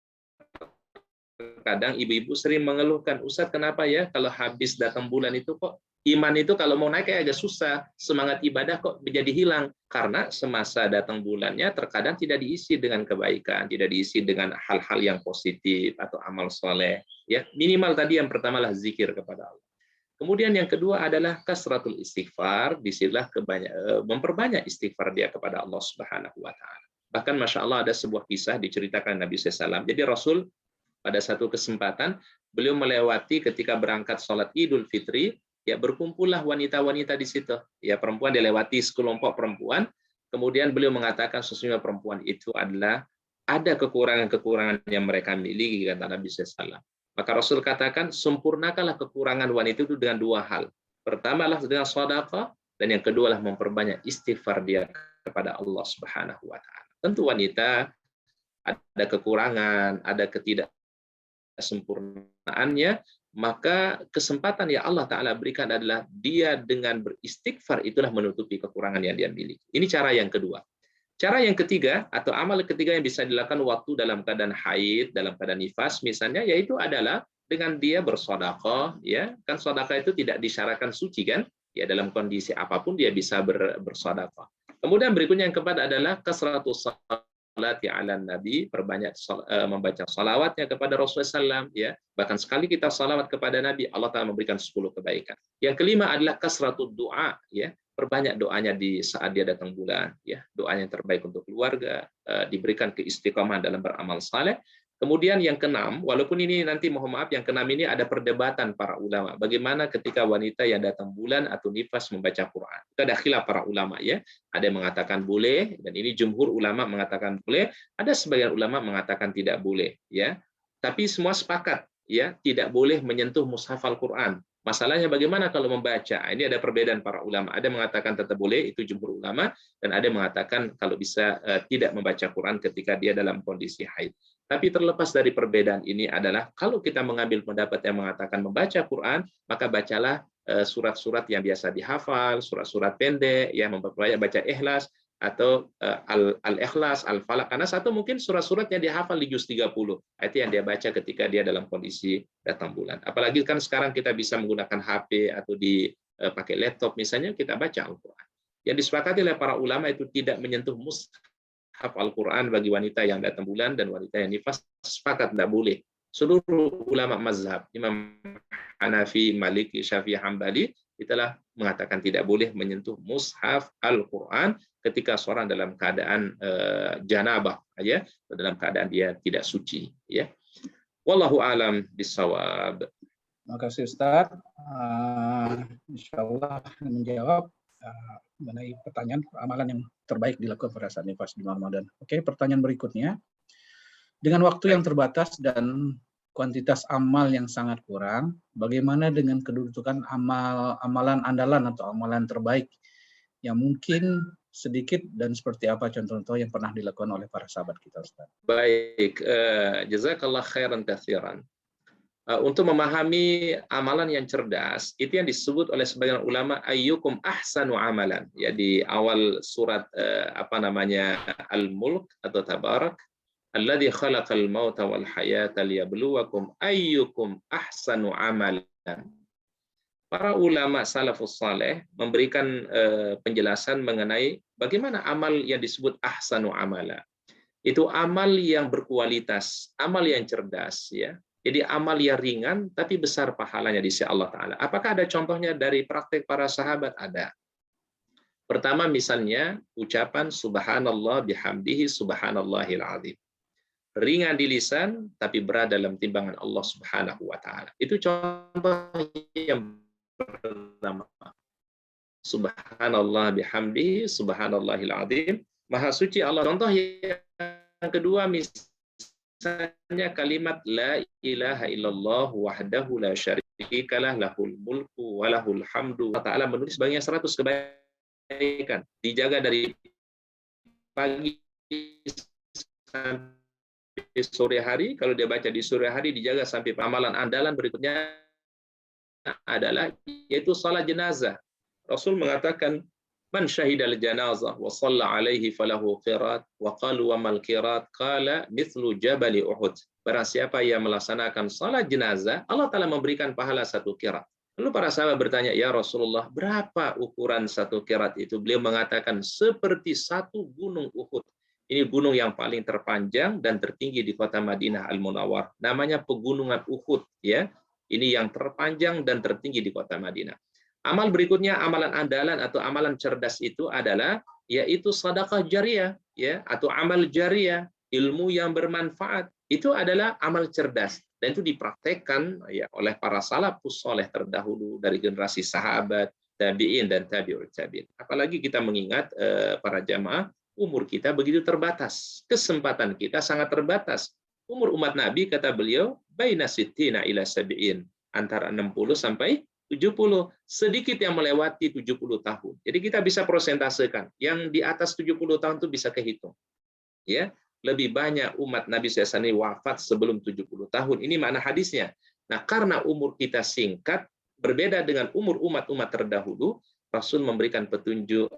kadang ibu-ibu sering mengeluhkan, Ustadz kenapa ya kalau habis datang bulan itu kok iman itu kalau mau naik kayak agak susah, semangat ibadah kok menjadi hilang. Karena semasa datang bulannya terkadang tidak diisi dengan kebaikan, tidak diisi dengan hal-hal yang positif atau amal soleh. Ya, minimal tadi yang pertama lah zikir kepada Allah. Kemudian yang kedua adalah kasratul istighfar, disinilah memperbanyak istighfar dia kepada Allah Subhanahu wa Ta'ala. Bahkan Masya Allah ada sebuah kisah diceritakan Nabi SAW. Jadi Rasul pada satu kesempatan, beliau melewati ketika berangkat sholat Idul Fitri, ya berkumpullah wanita-wanita di situ. Ya perempuan dilewati sekelompok perempuan, kemudian beliau mengatakan sesungguhnya perempuan itu adalah ada kekurangan-kekurangan yang mereka miliki, kata Nabi SAW. Maka Rasul katakan, sempurnakanlah kekurangan wanita itu dengan dua hal. Pertama adalah dengan sedekah, dan yang kedua adalah memperbanyak istighfar dia kepada Allah Subhanahu wa Ta'ala. Tentu wanita ada kekurangan, ada sempurnaannya, maka kesempatan yang Allah Ta'ala berikan adalah dia dengan beristighfar itulah menutupi kekurangan yang dia miliki. Ini cara yang kedua. Cara yang ketiga atau amal ketiga yang bisa dilakukan waktu dalam keadaan haid, dalam keadaan nifas misalnya, yaitu adalah dengan dia bersedekah, ya kan sedekah itu tidak disyaratkan suci kan, ya dalam kondisi apapun dia bisa bersedekah. Kemudian berikutnya yang keempat adalah kasratus salati ala Nabi, perbanyak membaca salawatnya kepada Rasulullah SAW, ya. Bahkan sekali kita salawat kepada Nabi, Allah Ta'ala memberikan 10 kebaikan. Yang kelima adalah kasratud doa, ya. Perbanyak doanya di saat dia datang bulan, ya. Doanya yang terbaik untuk keluarga, diberikan keistiqomahan dalam beramal saleh. Kemudian yang keenam, walaupun ini nanti mohon maaf, yang keenam ini ada perdebatan para ulama. Bagaimana ketika wanita yang datang bulan atau nifas membaca Quran? Itu ada khilaf para ulama, ya. Ada yang mengatakan boleh, dan ini jumhur ulama mengatakan boleh. Ada sebagian ulama mengatakan tidak boleh, ya. Tapi semua sepakat, ya, tidak boleh menyentuh mushaf Al-Quran. Masalahnya bagaimana kalau membaca? Ini ada perbedaan para ulama. Ada yang mengatakan tetap boleh, itu jumhur ulama, dan ada yang mengatakan kalau bisa tidak membaca Quran ketika dia dalam kondisi haid. Tapi terlepas dari perbedaan ini adalah kalau kita mengambil pendapat yang mengatakan membaca Quran, maka bacalah surat-surat yang biasa dihafal, surat-surat pendek, ya memperbanyak baca Ikhlas atau Al-Ikhlas, Al-Falaq. Karena satu mungkin surat-surat yang dihafal di juz 30. Itu yang dia baca ketika dia dalam kondisi datang bulan. Apalagi kan sekarang kita bisa menggunakan HP atau pakai laptop misalnya, kita baca Al-Quran. Yang disepakati oleh para ulama itu tidak menyentuh mushaf Al-Quran bagi wanita yang datang bulan dan wanita yang nifas, sepakat tidak boleh. Seluruh ulama mazhab, Imam Hanafi, Maliki, Syafi'i, Hambali, itulah mengatakan tidak boleh menyentuh mushaf Al-Quran ketika seorang dalam keadaan janabah, ya, dalam keadaan dia tidak suci, ya. Wallahu alam bisawab. Terima kasih Ustaz. Insya Allah menjawab mengenai pertanyaan amalan yang terbaik dilakukan pada saat nifas di Ramadan. Oke, pertanyaan berikutnya. Dengan waktu yang terbatas dan kuantitas amal yang sangat kurang, bagaimana dengan kedudukan amalan andalan atau amalan terbaik yang mungkin sedikit dan seperti apa contoh-contoh yang pernah dilakukan oleh para sahabat kita, Ustaz? Baik, jazakallah khairan katsiran. Untuk memahami amalan yang cerdas, itu yang disebut oleh sebagian ulama ayyukum ahsanu amalan. Ya, di awal surat Al-Mulk atau Tabarak, alladzi khalaqal mauta wal hayata liyabluwakum ayyukum ahsanu amalan. Para ulama salafus saleh memberikan penjelasan mengenai bagaimana amal yang disebut ahsanu amala. Itu amal yang berkualitas, amal yang cerdas, ya. Jadi amal yang ringan tapi besar pahalanya di sisi Allah Ta'ala. Apakah ada contohnya dari praktek para sahabat? Ada. Pertama misalnya ucapan subhanallah bihamdihi subhanallahil azim. Ringan di lisan tapi berat dalam timbangan Allah Subhanahu wa Ta'ala. Itu contoh yang pertama. Subhanallah bihamdihi subhanallahil azim. Maha suci Allah. Contoh yang kedua misalnya kalimat la ilaha illallah wahdahu la syarikalah lahul mulku wa lahul hamdu. Allah Ta'ala menulis bagian 100 kebaikan. Dijaga dari pagi sampai sore hari. Kalau dia baca di sore hari dijaga sampai amalan andalan berikutnya adalah yaitu salat jenazah. Rasul mengatakan man syahidal janazah wa shalla alaihi falahu qirat wa qalu wa mal qirat qala mithlu jabali Uhud. Barang siapa yang melaksanakan salat jenazah, Allah Ta'ala memberikan pahala 1 qirat. Lalu para sahabat bertanya, ya Rasulullah, berapa ukuran 1 qirat itu? Beliau mengatakan seperti 1 gunung Uhud. Ini gunung yang paling terpanjang dan tertinggi di kota Madinah Al-Munawwar. Namanya pegunungan Uhud, ya. Ini yang terpanjang dan tertinggi di kota Madinah. Amal berikutnya, amalan andalan atau amalan cerdas itu adalah yaitu sedekah jariyah, ya, atau amal jariyah, ilmu yang bermanfaat. Itu adalah amal cerdas dan itu dipraktekkan ya oleh para salafus saleh terdahulu dari generasi sahabat, tabi'in dan tabi'ut tabi'in. Apalagi kita mengingat para jamaah, umur kita begitu terbatas, kesempatan kita sangat terbatas. Umur umat Nabi kata beliau baina sittina ila sab'in, antara 60 sampai 70, sedikit yang melewati 70 tahun. Jadi kita bisa prosentasekan, yang di atas 70 tahun itu bisa kehitung. Ya, lebih banyak umat Nabi SAW wafat sebelum 70 tahun. Ini makna hadisnya. Nah, karena umur kita singkat, berbeda dengan umur umat-umat terdahulu, Rasul memberikan petunjuk,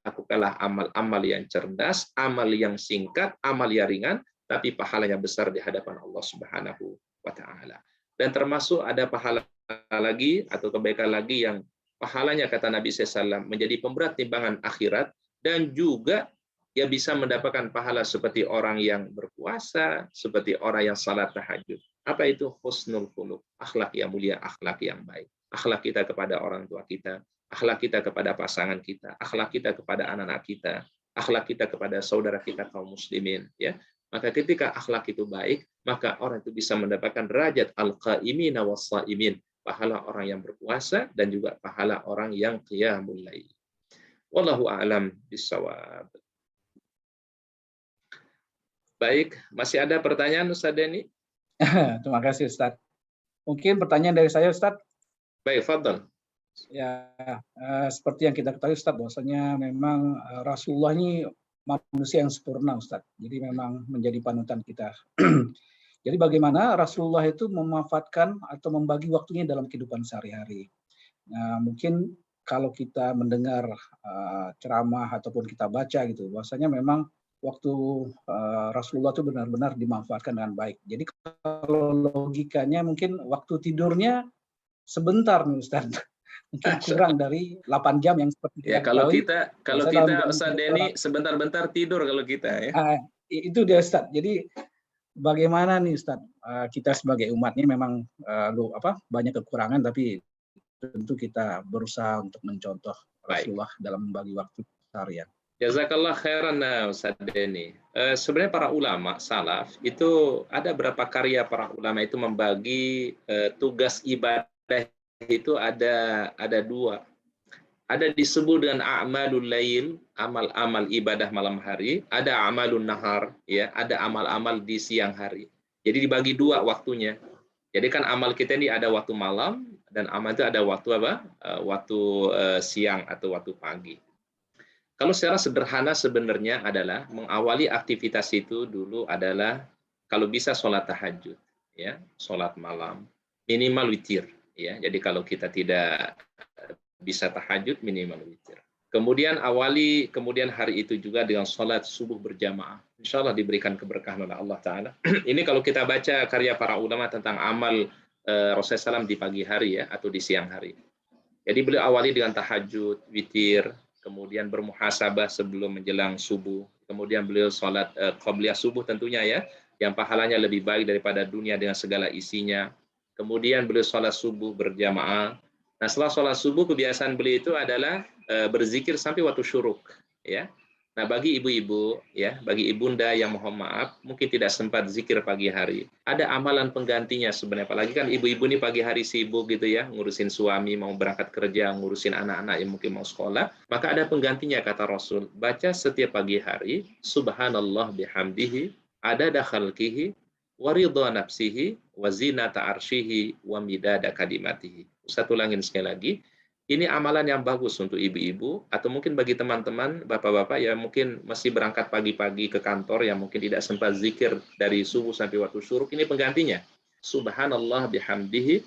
lakukanlah amal-amal yang cerdas, amal yang singkat, amal yang ringan, tapi pahalanya besar di hadapan Allah Subhanahu wa Ta'ala. Dan termasuk ada pahala lagi atau kebaikan lagi yang pahalanya kata Nabi SAW menjadi pemberat timbangan akhirat, dan juga dia bisa mendapatkan pahala seperti orang yang berpuasa, seperti orang yang salat tahajud. Apa itu? Husnul khuluq, akhlak yang mulia, akhlak yang baik. Akhlak kita kepada orang tua kita, akhlak kita kepada pasangan kita, akhlak kita kepada anak-anak kita, akhlak kita kepada saudara kita kaum muslimin, ya. Maka ketika akhlak itu baik, maka orang itu bisa mendapatkan derajat al-qaimina was-shaimin, pahala orang yang berpuasa dan juga pahala orang yang qiyamul lail. Wallahu a'lam bissawab. Baik, masih ada pertanyaan Ustaz Denny? Terima kasih Ustaz. Mungkin pertanyaan dari saya Ustaz. Baik, fadhal. Ya, seperti yang kita ketahui Ustaz, bahwasanya memang Rasulullah ini manusia yang sempurna Ustaz. Jadi memang menjadi panutan kita. Jadi bagaimana Rasulullah itu memanfaatkan atau membagi waktunya dalam kehidupan sehari-hari. Nah, mungkin kalau kita mendengar ceramah ataupun kita baca gitu, bahwasanya memang waktu Rasulullah itu benar-benar dimanfaatkan dengan baik. Jadi kalau logikanya mungkin waktu tidurnya sebentar nih Ustaz. Mungkin kurang dari 8 jam yang seperti kita ya, kalau ketahui. kita Ustaz Denny sebentar-bentar tidur kalau kita ya. Itu dia Ustaz. Jadi bagaimana nih Ustaz, kita sebagai umatnya memang banyak kekurangan, tapi tentu kita berusaha untuk mencontoh Rasulullah dalam membagi waktu harian. Jazakallah khairan Ustaz Denny. Sebenarnya para ulama salaf itu ada berapa karya para ulama itu membagi tugas ibadah itu ada dua. Ada disebut dengan a'malul lail, amal-amal ibadah malam hari, ada amalun nahar, ya, ada amal-amal di siang hari. Jadi dibagi dua waktunya. Jadi kan amal kita ini ada waktu malam dan amal itu ada waktu apa? Waktu siang atau waktu pagi. Kalau secara sederhana sebenarnya adalah mengawali aktivitas itu dulu adalah kalau bisa sholat tahajud, ya, sholat malam, minimal witir, ya. Jadi kalau kita tidak bisa tahajud minimal witir. Kemudian kemudian hari itu juga dengan sholat subuh berjamaah. Insya Allah diberikan keberkahan oleh Allah Ta'ala. Ini kalau kita baca karya para ulama tentang amal Rasulullah SAW di pagi hari ya, atau di siang hari. Jadi beliau awali dengan tahajud, witir, kemudian bermuhasabah sebelum menjelang subuh. Kemudian beliau sholat qabliyah subuh tentunya ya, yang pahalanya lebih baik daripada dunia dengan segala isinya. Kemudian beliau sholat subuh berjamaah. Nah, setelah sholat subuh kebiasaan beliau itu adalah berzikir sampai waktu syuruk, ya. Nah, bagi ibu-ibu, ya, bagi ibunda yang mohon maaf mungkin tidak sempat zikir pagi hari, ada amalan penggantinya sebenarnya. Apalagi kan ibu-ibu ini pagi hari sibuk gitu ya, ngurusin suami, mau berangkat kerja, ngurusin anak-anak yang mungkin mau sekolah, maka ada penggantinya kata Rasul. Baca setiap pagi hari, Subhanallah bihamdihi, adada khalqihi, wa ridha nafsihi, wa zinata arsyihi, wa midada kalimatihi. Ustaz ulangin sekali lagi, ini amalan yang bagus untuk ibu-ibu, atau mungkin bagi teman-teman, bapak-bapak yang mungkin masih berangkat pagi-pagi ke kantor, yang mungkin tidak sempat zikir dari subuh sampai waktu syuruk, ini penggantinya. Subhanallah bihamdihi,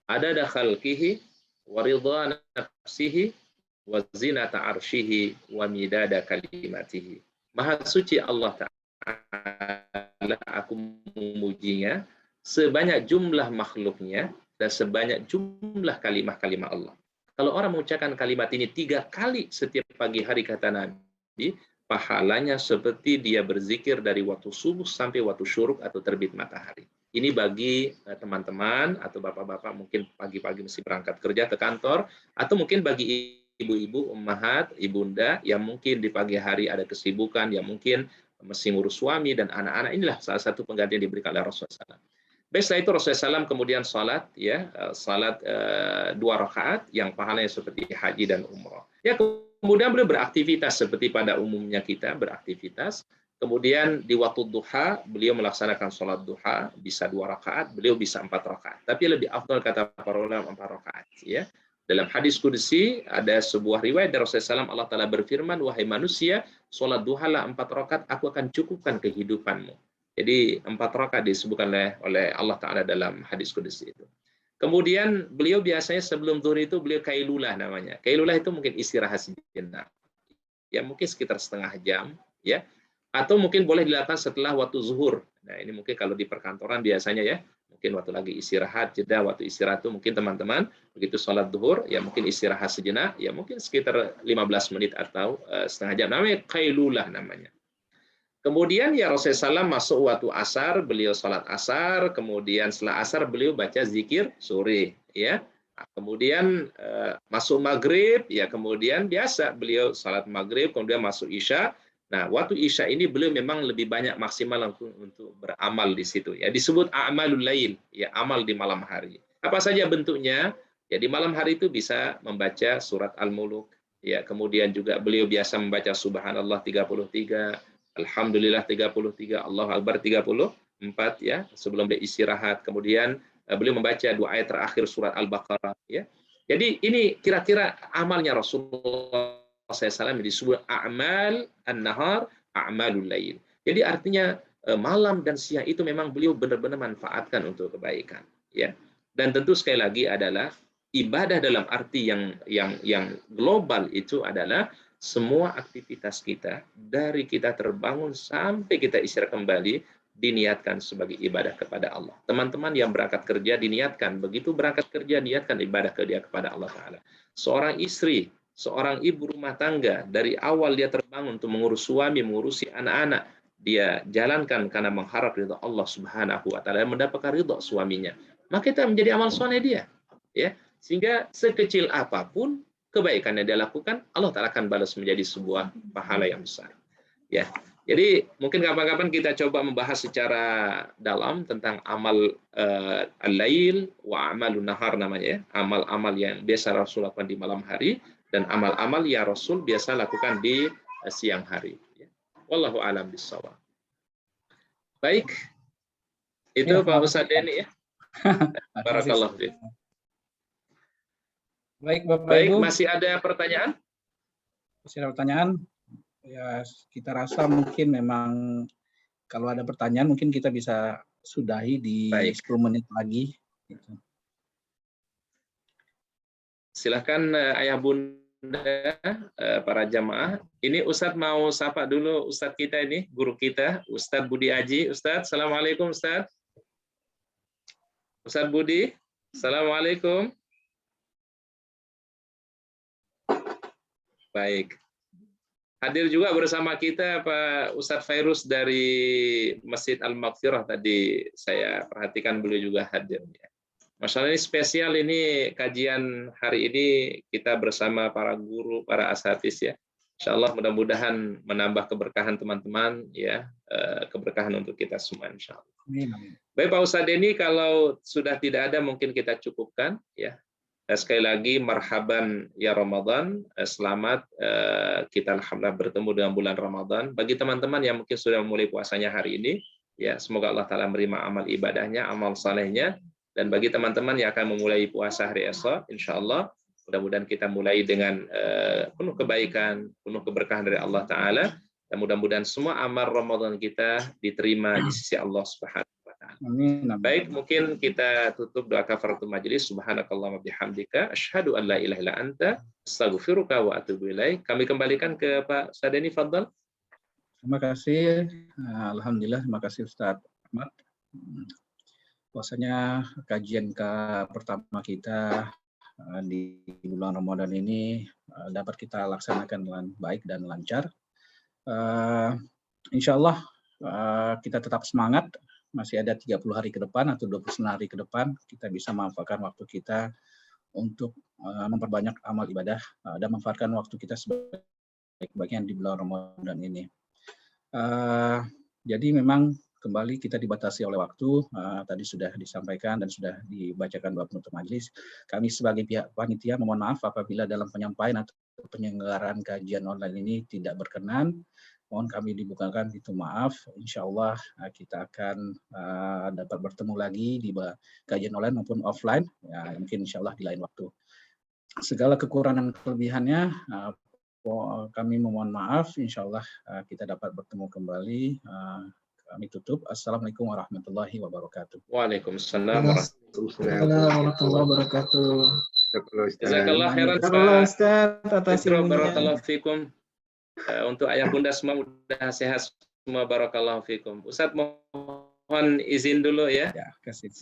adada khalqihi, wa ridha nafsihi, wa zinata arsyihi, wa midada kalimatihi. Maha suci Allah Ta'ala, aku memujinya, sebanyak jumlah makhluknya, dan sebanyak jumlah kalimah-kalimah Allah. Kalau orang mengucapkan kalimat ini 3 kali setiap pagi hari kata Nabi, pahalanya seperti dia berzikir dari waktu subuh sampai waktu syuruk atau terbit matahari. Ini bagi teman-teman atau bapak-bapak mungkin pagi-pagi mesti berangkat kerja ke kantor, atau mungkin bagi ibu-ibu, ummahat, ibunda yang mungkin di pagi hari ada kesibukan, yang mungkin mesti ngurus suami dan anak-anak. Inilah salah satu pengganti yang diberikan oleh Rasulullah SAW. Baik, setelah itu Rasulullah SAW kemudian salat, ya, salat 2 rakaat yang pahalanya seperti haji dan umroh. Ya, kemudian beliau beraktivitas seperti pada umumnya kita beraktivitas. Kemudian di waktu duha beliau melaksanakan salat duha, bisa 2 rakaat, beliau bisa 4 rakaat. Tapi lebih afdal kata para ulama 4 rakaat. Ya. Dalam hadis qudsi ada sebuah riwayat dari Rasulullah SAW, Allah Ta'ala berfirman, wahai manusia, salat duha lah 4 rakaat, aku akan cukupkan kehidupanmu. Jadi 4 rakaat disebutkan oleh Allah Ta'ala dalam hadis qudsi itu. Kemudian beliau biasanya sebelum zuhur itu beliau kailulah namanya. Kailulah itu mungkin istirahat sejenak. Ya mungkin sekitar setengah jam, ya. Atau mungkin boleh dilakukan setelah waktu zuhur. Nah, ini mungkin kalau di perkantoran biasanya ya, mungkin waktu lagi istirahat, jeda waktu istirahat itu mungkin teman-teman begitu sholat zuhur, ya mungkin istirahat sejenak, ya mungkin sekitar 15 menit atau setengah jam. Namanya kailulah namanya. Kemudian ya Rasulullah SAW masuk waktu asar, beliau sholat asar, kemudian setelah asar beliau baca zikir sore, ya. Kemudian masuk maghrib, ya kemudian biasa beliau sholat maghrib, kemudian masuk isya. Nah, waktu isya ini beliau memang lebih banyak maksimal untuk beramal di situ. Ya disebut a'malul lail, ya amal di malam hari. Apa saja bentuknya? Ya di malam hari itu bisa membaca surat Al-Muluk, ya kemudian juga beliau biasa membaca Subhanallah 33. Alhamdulillah 33, Allahu Akbar 34 ya, sebelum dia istirahat. Kemudian beliau membaca 2 ayat terakhir surat Al-Baqarah ya. Jadi ini kira-kira amalnya Rasulullah SAW disebut a'mal an-nahar, a'malul lail. Jadi artinya malam dan siang itu memang beliau benar-benar manfaatkan untuk kebaikan ya. Dan tentu sekali lagi adalah ibadah dalam arti yang global itu adalah semua aktivitas kita, dari kita terbangun sampai kita istirahat kembali, diniatkan sebagai ibadah kepada Allah. Teman-teman yang berangkat kerja diniatkan, begitu berangkat kerja, niatkan ibadah ke dia kepada Allah Ta'ala. Seorang istri, seorang ibu rumah tangga, dari awal dia terbangun untuk mengurus suami, mengurusi anak-anak, dia jalankan karena mengharap ridha Allah Subhanahu wa Ta'ala, mendapatkan ridha suaminya. Maka itu menjadi amal soleh dia. Ya, sehingga sekecil apapun, kebaikan yang dia lakukan, Allah Ta'ala akan balas menjadi sebuah pahala yang besar. Ya, jadi mungkin kapan-kapan kita coba membahas secara dalam tentang amal al-lail wa amalun nahar namanya ya. Amal-amal yang biasa Rasul lakukan di malam hari dan amal-amal yang Rasul biasa lakukan di siang hari. Wallahu a'lam bishawab. Baik, itu Ya, Pak Ustadz Denny ya. Barakallahu fiik. Baik Bapak Baik, Ibu. masih ada pertanyaan? Masih ada pertanyaan? Ya, kita rasa mungkin memang kalau ada pertanyaan mungkin kita bisa sudahi di Baik. 10 menit lagi. Silakan ayah bunda, para jamaah. Ini Ustadz mau sapa dulu Ustadz kita ini, guru kita, Ustadz Budi Aji. Ustadz, Assalamualaikum Ustadz. Ustadz Budi, Assalamualaikum. Baik. Hadir juga bersama kita Pak Ustadz Fairuz dari Masjid Al-Maghfirah, tadi saya perhatikan beliau juga hadir. Masalah ini spesial, ini kajian hari ini kita bersama para guru, para asatidz ya. Insyaallah mudah-mudahan menambah keberkahan teman-teman ya, keberkahan untuk kita semua insyaallah. Baik Pak Ustadz Denny, kalau sudah tidak ada mungkin kita cukupkan ya. Sekali lagi marhaban ya Ramadan, selamat kita alhamdulillah bertemu dengan bulan Ramadan. Bagi teman-teman yang mungkin sudah mulai puasanya hari ini, ya semoga Allah Ta'ala menerima amal ibadahnya, amal salehnya. Dan bagi teman-teman yang akan memulai puasa hari esok, insya Allah mudah-mudahan kita mulai dengan penuh kebaikan, penuh keberkahan dari Allah Ta'ala. Dan mudah-mudahan semua amal Ramadan kita diterima di sisi Allah Subhanahu wa Ta'ala. Amin. Baik, mungkin kita tutup doa kafaratul majelis. Subhanakallahumma bihamdika asyhadu an la ilaha illa anta astaghfiruka wa atubu ilaik. Kami kembalikan ke Pak Ustadz Denny, fadhal. Terima kasih. Alhamdulillah, terima kasih Ustadz Ahmad. Bahwasanya kajian pertama kita di bulan Ramadan ini dapat kita laksanakan dengan baik dan lancar. Insya Allah kita tetap semangat. Masih ada 30 hari ke depan atau 29 hari ke depan, kita bisa memanfaatkan waktu kita untuk memperbanyak amal ibadah dan memanfaatkan waktu kita sebaik-baiknya di bulan Ramadan ini. Jadi memang kembali kita dibatasi oleh waktu, tadi sudah disampaikan dan sudah dibacakan doa penutup majelis. Kami sebagai pihak panitia memohon maaf apabila dalam penyampaian atau penyelenggaraan kajian online ini tidak berkenan. Mohon kami dibukakan itu maaf. Insya Allah kita akan dapat bertemu lagi di kajian online maupun offline. Ya, mungkin insya Allah di lain waktu. Segala kekurangan dan kelebihannya kami memohon maaf. Insya Allah kita dapat bertemu kembali. Kami tutup. Assalamualaikum warahmatullahi wabarakatuh. Waalaikumsalam warahmatullahi wabarakatuh. Jazakallah khairan Ustaz atas ilmunya. Barakallahu fikum. Untuk ayah bunda semua mudah sehat semua, barakallahu fikum. Ustaz mohon izin dulu ya. Ya, kasih.